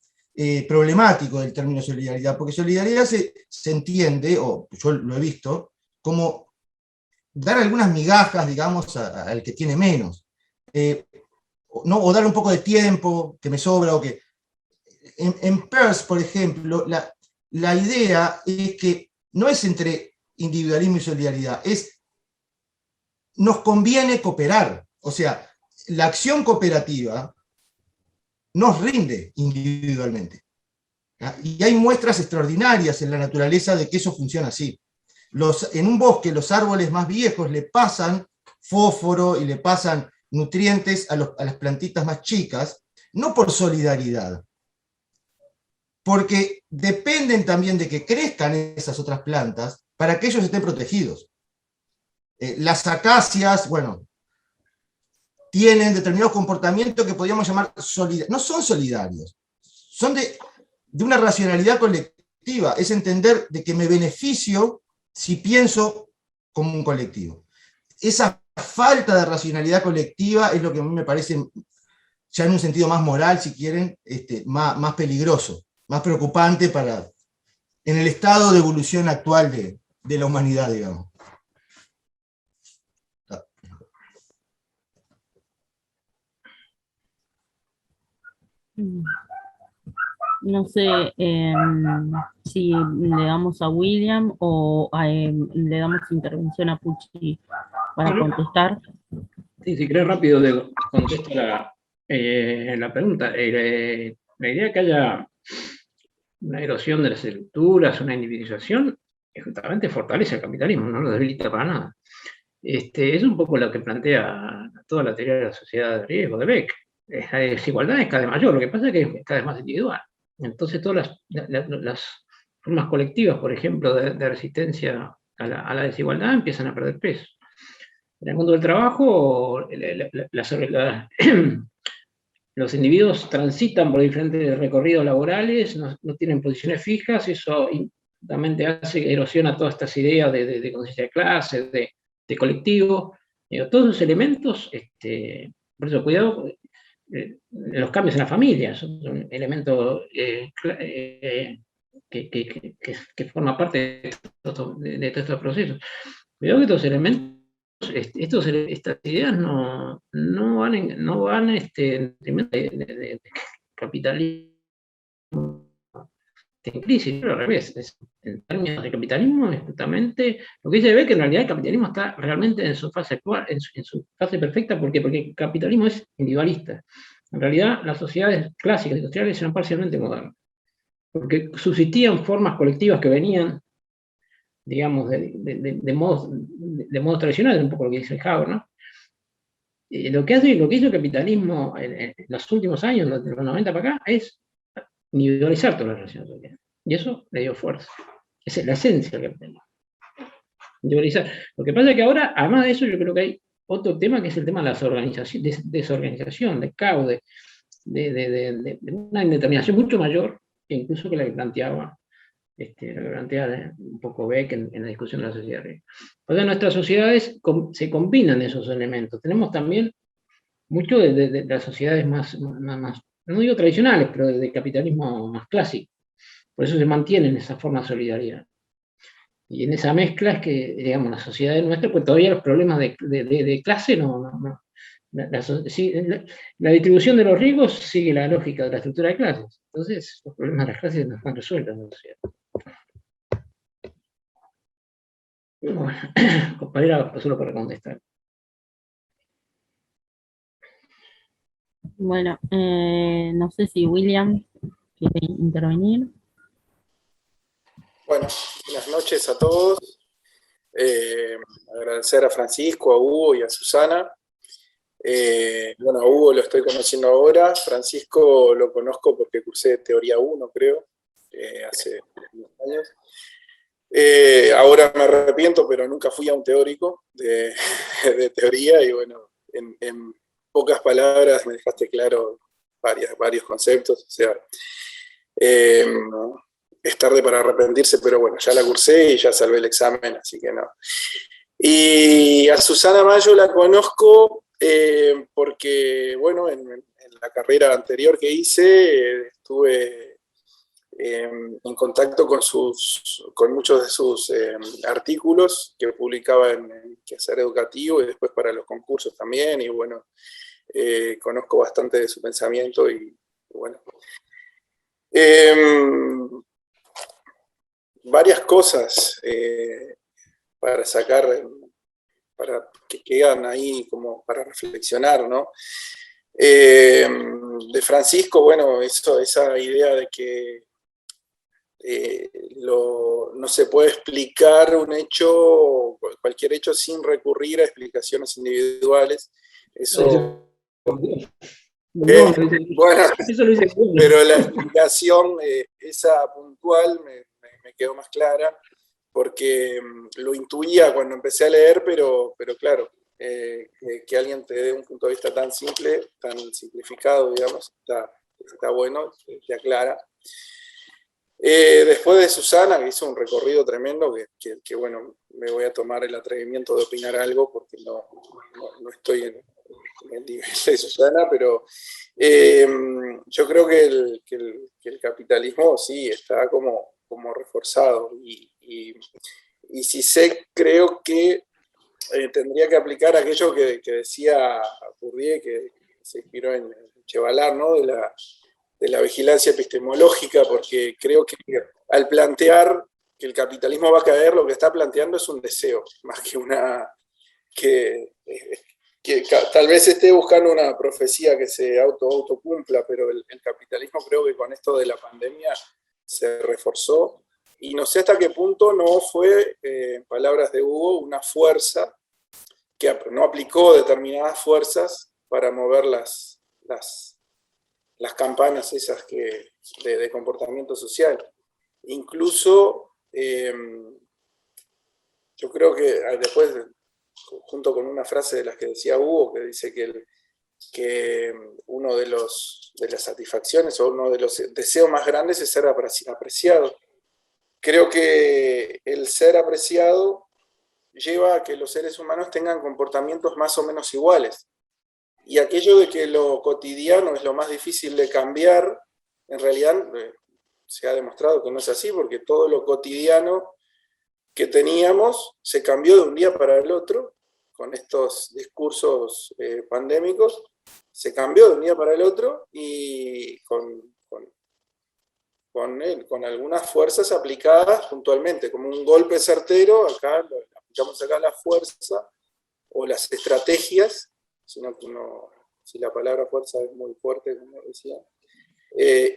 problemático del término solidaridad, porque solidaridad se entiende, o yo lo he visto, como dar algunas migajas, digamos, al que tiene menos. O dar un poco de tiempo que me sobra, o que... En Peirce, por ejemplo, la idea es que no es entre individualismo y solidaridad, nos conviene cooperar. O sea, la acción cooperativa nos rinde individualmente. Y hay muestras extraordinarias en la naturaleza de que eso funciona así. En un bosque, los árboles más viejos le pasan fósforo y le pasan nutrientes a las plantitas más chicas, no por solidaridad, porque dependen también de que crezcan esas otras plantas para que ellos estén protegidos. Las acacias, bueno, tienen determinados comportamientos que podríamos llamar solidarios. No son solidarios, son de una racionalidad colectiva, es entender de que me beneficio si pienso como un colectivo. Esa falta de racionalidad colectiva es lo que a mí me parece, ya en un sentido más moral, si quieren, más peligroso, más preocupante en el estado de evolución actual de la humanidad, digamos. No sé si le damos a William o le damos intervención a Pucci para contestar. Sí, si querés rápido contesto la pregunta. La idea de que haya una erosión de las estructuras, una individualización, justamente fortalece el capitalismo, no lo debilita para nada. Es un poco lo que plantea toda la teoría de la sociedad de riesgo de Beck. La desigualdad es cada vez mayor, lo que pasa es que es cada vez más individual. Entonces todas las formas colectivas, por ejemplo, de resistencia a la desigualdad empiezan a perder peso. En el mundo del trabajo, los individuos transitan por diferentes recorridos laborales, no tienen posiciones fijas, eso también hace erosiona todas estas ideas de conciencia de clase, de colectivo, todos esos elementos, por eso cuidado, los cambios en la familia son elementos que forman parte de todos estos procesos. Cuidado que estos elementos, estas ideas no van en detrimento de capitalismo en crisis, pero al revés. En términos de capitalismo, es justamente lo que dice Beck, que en realidad el capitalismo está realmente en su fase actual, en su fase perfecta. ¿Por qué? Porque el capitalismo es individualista. En realidad, las sociedades clásicas industriales eran parcialmente modernas, porque subsistían formas colectivas que venían, digamos, de modos tradicionales, un poco lo que dice Haber, ¿no? Lo que hizo el capitalismo en los últimos años, de los 90 para acá, es individualizar todas las relaciones sociales. Y eso le dio fuerza. Esa es la esencia del capitalismo. Individualizar. Lo que pasa es que ahora, además de eso, yo creo que hay otro tema que es el tema de la desorganización, de caos, de una indeterminación mucho mayor que incluso que la que planteaba un poco Beck en la discusión de la sociedad. O sea, nuestras sociedades se combinan esos elementos. Tenemos también mucho de las sociedades más, no digo tradicionales, pero de capitalismo más clásico. Por eso se mantienen esa forma de solidaridad. Y en esa mezcla es que, digamos, la sociedad nuestra, pues todavía los problemas de clase la distribución de los riesgos sigue la lógica de la estructura de clases. Entonces, los problemas de las clases no están resueltos en la sociedad. Bueno, compañera, solo para contestar. Bueno, no sé si William quiere intervenir. Bueno, buenas noches a todos. Agradecer a Francisco, a Hugo y a Susana. Bueno, a Hugo lo estoy conociendo ahora. Francisco lo conozco porque cursé Teoría 1, creo. hace unos años. Ahora me arrepiento, pero nunca fui a un teórico de teoría y bueno, en pocas palabras me dejaste claro varios conceptos, o sea, es tarde para arrepentirse, pero bueno, ya la cursé y ya salvé el examen, así que no. Y a Susana Mayo la conozco porque, bueno, en la carrera anterior que hice estuve en contacto con muchos de sus artículos que publicaba en Quehacer Educativo y después para los concursos también, y bueno, conozco bastante de su pensamiento y bueno. Varias cosas para sacar, para que quedan ahí como para reflexionar, ¿no? De Francisco, bueno, esa idea de que no se puede explicar un hecho, cualquier hecho sin recurrir a explicaciones individuales. Eso, bueno, pero la explicación esa puntual me quedó más clara porque lo intuía cuando empecé a leer, pero claro, que alguien te dé un punto de vista tan simple, tan simplificado, digamos, está bueno, te aclara. Después de Susana, que hizo un recorrido tremendo, que bueno, me voy a tomar el atrevimiento de opinar algo, porque no estoy en el nivel de Susana, pero yo creo que el capitalismo sí está como reforzado, y si sé, creo que tendría que aplicar aquello que decía Bourdieu, que se inspiró en Chevalar, ¿no? De la vigilancia epistemológica, porque creo que al plantear que el capitalismo va a caer, lo que está planteando es un deseo, más que tal vez esté buscando una profecía que se autocumpla, pero el capitalismo creo que con esto de la pandemia se reforzó, y no sé hasta qué punto no fue, en palabras de Hugo, una fuerza que no aplicó determinadas fuerzas para mover las campanas esas de comportamiento social. Incluso, yo creo que después, junto con una frase de las que decía Hugo, que dice que uno de las satisfacciones o uno de los deseos más grandes es ser apreciado. Creo que el ser apreciado lleva a que los seres humanos tengan comportamientos más o menos iguales. Y aquello de que lo cotidiano es lo más difícil de cambiar, en realidad se ha demostrado que no es así, porque todo lo cotidiano que teníamos se cambió de un día para el otro, con estos discursos pandémicos, se cambió de un día para el otro, y con algunas fuerzas aplicadas puntualmente, como un golpe certero, aplicamos acá la fuerza o las estrategias, sino que si la palabra fuerza es muy fuerte, como decía,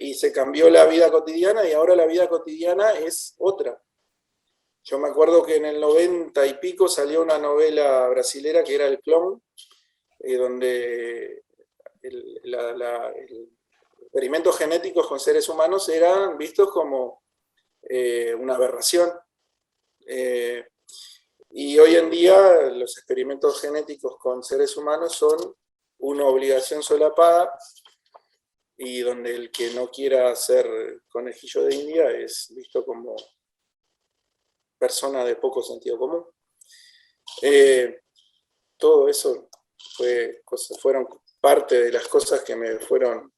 y se cambió la vida cotidiana, y ahora la vida cotidiana es otra. Yo me acuerdo que en el 90 y pico salió una novela brasilera que era El Clon, donde experimentos genéticos con seres humanos eran vistos como una aberración. Y hoy en día los experimentos genéticos con seres humanos son una obligación solapada, y donde el que no quiera ser conejillo de India es visto como persona de poco sentido común. Todo eso fueron parte de las cosas que me fueron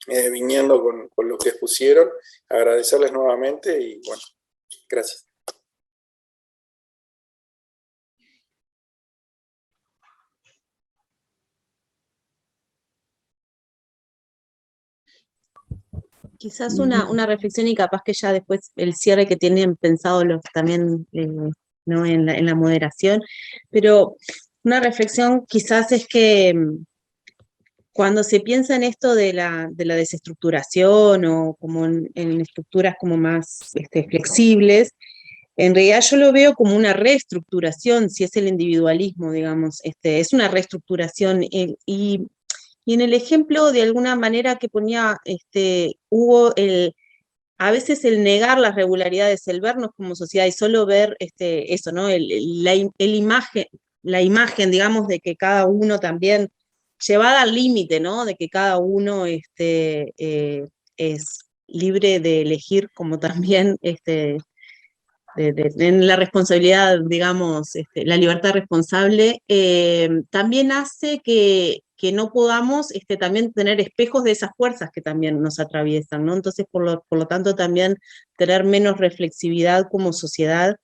viniendo con lo que expusieron. Agradecerles nuevamente y bueno, gracias. Quizás una reflexión, y capaz que ya después el cierre que tienen pensado también ¿no? en la moderación, pero una reflexión quizás es que cuando se piensa en esto de la desestructuración, o como en estructuras como más flexibles, en realidad yo lo veo como una reestructuración, si es el individualismo, digamos, es una reestructuración, y en el ejemplo, de alguna manera, que ponía Hugo, a veces el negar las regularidades, el vernos como sociedad y solo ver eso, ¿no? La imagen, digamos, de que cada uno también, llevada al límite, ¿no? De que cada uno es libre de elegir, como también en la responsabilidad, digamos, la libertad responsable, también hace que no podamos también tener espejos de esas fuerzas que también nos atraviesan, ¿no? Entonces, por lo tanto, también tener menos reflexividad como sociedad.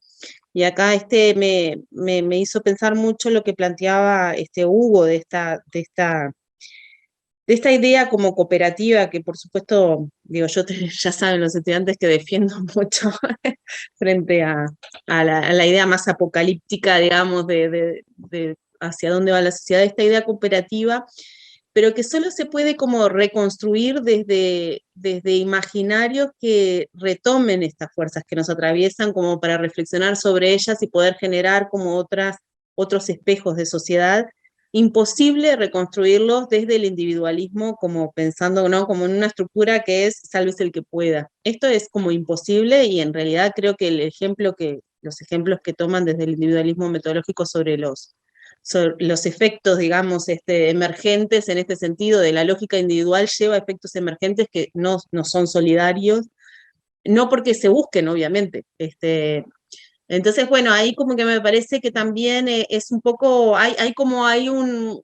Y acá me hizo pensar mucho lo que planteaba Hugo de esta idea como cooperativa, que por supuesto, digo, ya saben los estudiantes que defiendo mucho frente a la idea más apocalíptica, digamos, de hacia dónde va la sociedad, esta idea cooperativa, pero que solo se puede como reconstruir desde imaginarios que retomen estas fuerzas que nos atraviesan como para reflexionar sobre ellas y poder generar como otros espejos de sociedad. Imposible reconstruirlos desde el individualismo, como pensando, ¿no? Como en una estructura que es sálvese el que pueda. Esto es como imposible y en realidad creo que los ejemplos que toman desde el individualismo metodológico sobre los efectos, digamos, emergentes en este sentido, de la lógica individual lleva a efectos emergentes que no son solidarios, no porque se busquen, obviamente. Entonces, bueno, ahí como que me parece que también es un poco, hay un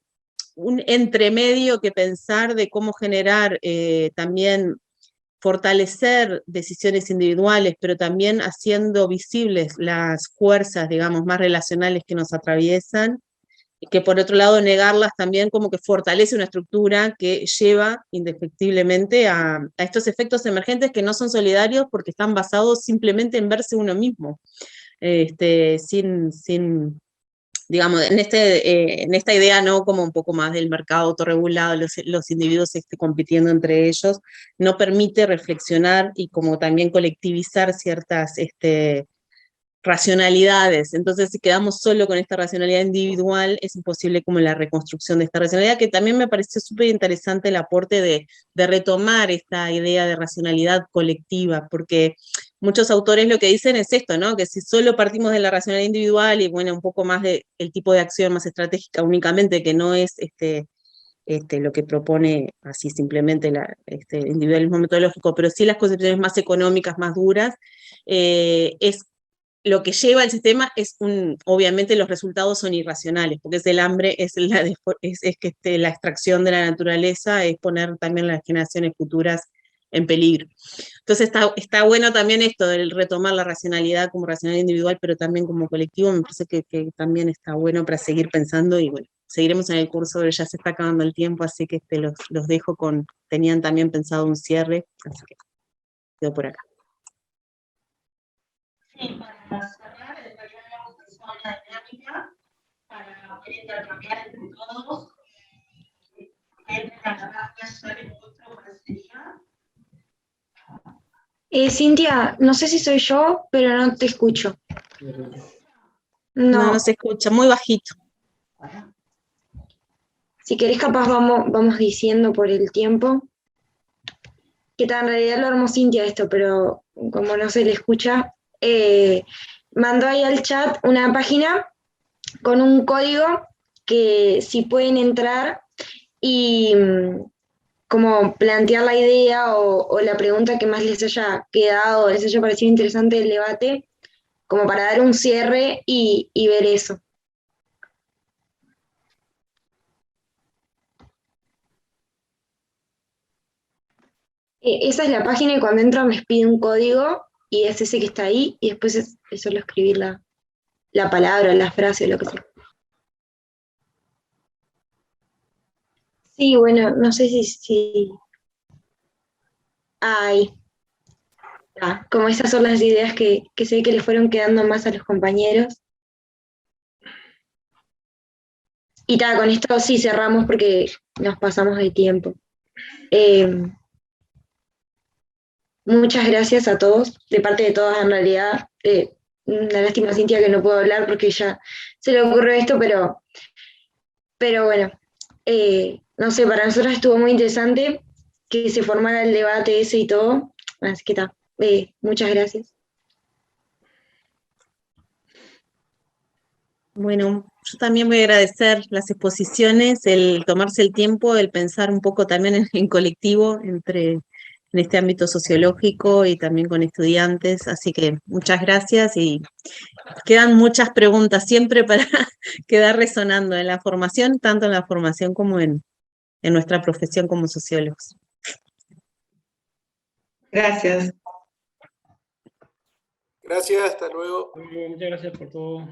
entremedio que pensar de cómo generar también fortalecer decisiones individuales, pero también haciendo visibles las fuerzas, digamos, más relacionales que nos atraviesan, que por otro lado negarlas también como que fortalece una estructura que lleva indefectiblemente a estos efectos emergentes que no son solidarios porque están basados simplemente en verse uno mismo, sin digamos, en esta idea, ¿no? Como un poco más del mercado autorregulado, los individuos compitiendo entre ellos, no permite reflexionar y como también colectivizar ciertas racionalidades. Entonces, si quedamos solo con esta racionalidad individual, es imposible como la reconstrucción de esta racionalidad, que también me pareció súper interesante el aporte de retomar esta idea de racionalidad colectiva, porque muchos autores lo que dicen es esto, ¿no? Que si solo partimos de la racionalidad individual y, bueno, un poco más del tipo de acción más estratégica únicamente, que no es lo que propone así simplemente el individualismo metodológico, pero sí las concepciones más económicas, más duras, es lo que lleva el sistema es obviamente los resultados son irracionales, porque es el hambre, es que la extracción de la naturaleza, es poner también las generaciones futuras en peligro. Entonces está bueno también esto del retomar la racionalidad como racionalidad individual, pero también como colectivo, me parece que también está bueno para seguir pensando y bueno, seguiremos en el curso, ya se está acabando el tiempo, así que los dejo tenían también pensado un cierre, así que quedo por acá. Sí, para cerrar, estaríamos haciendo una dinámica para poder intercambiar entre todos Cintia, no sé si soy yo, pero no te escucho. No se escucha, muy bajito. Si querés, capaz vamos diciendo por el tiempo. Que en realidad lo armó Cintia esto, pero como no se le escucha, mandó ahí al chat una página con un código que si pueden entrar y como plantear la idea o la pregunta que más les haya quedado o les haya parecido interesante del debate, como para dar un cierre y ver eso. Esa es la página y cuando entran les pide un código y es ese que está ahí y después es solo escribir la palabra, la frase o lo que sea. Sí, bueno, no sé si... Ahí. Como esas son las ideas que sé que le fueron quedando más a los compañeros. Y con esto sí cerramos porque nos pasamos de tiempo. Muchas gracias a todos, de parte de todas en realidad. Una lástima, Cintia, que no puedo hablar porque ya se le ocurrió esto, pero bueno, no sé, para nosotros estuvo muy interesante que se formara el debate ese y todo, así que está. Muchas gracias. Bueno, yo también voy a agradecer las exposiciones, el tomarse el tiempo, el pensar un poco también en colectivo en este ámbito sociológico y también con estudiantes, así que muchas gracias y quedan muchas preguntas siempre para quedar resonando en la formación, tanto en la formación como en nuestra profesión como sociólogos. Gracias. Gracias, hasta luego. Muchas gracias por todo.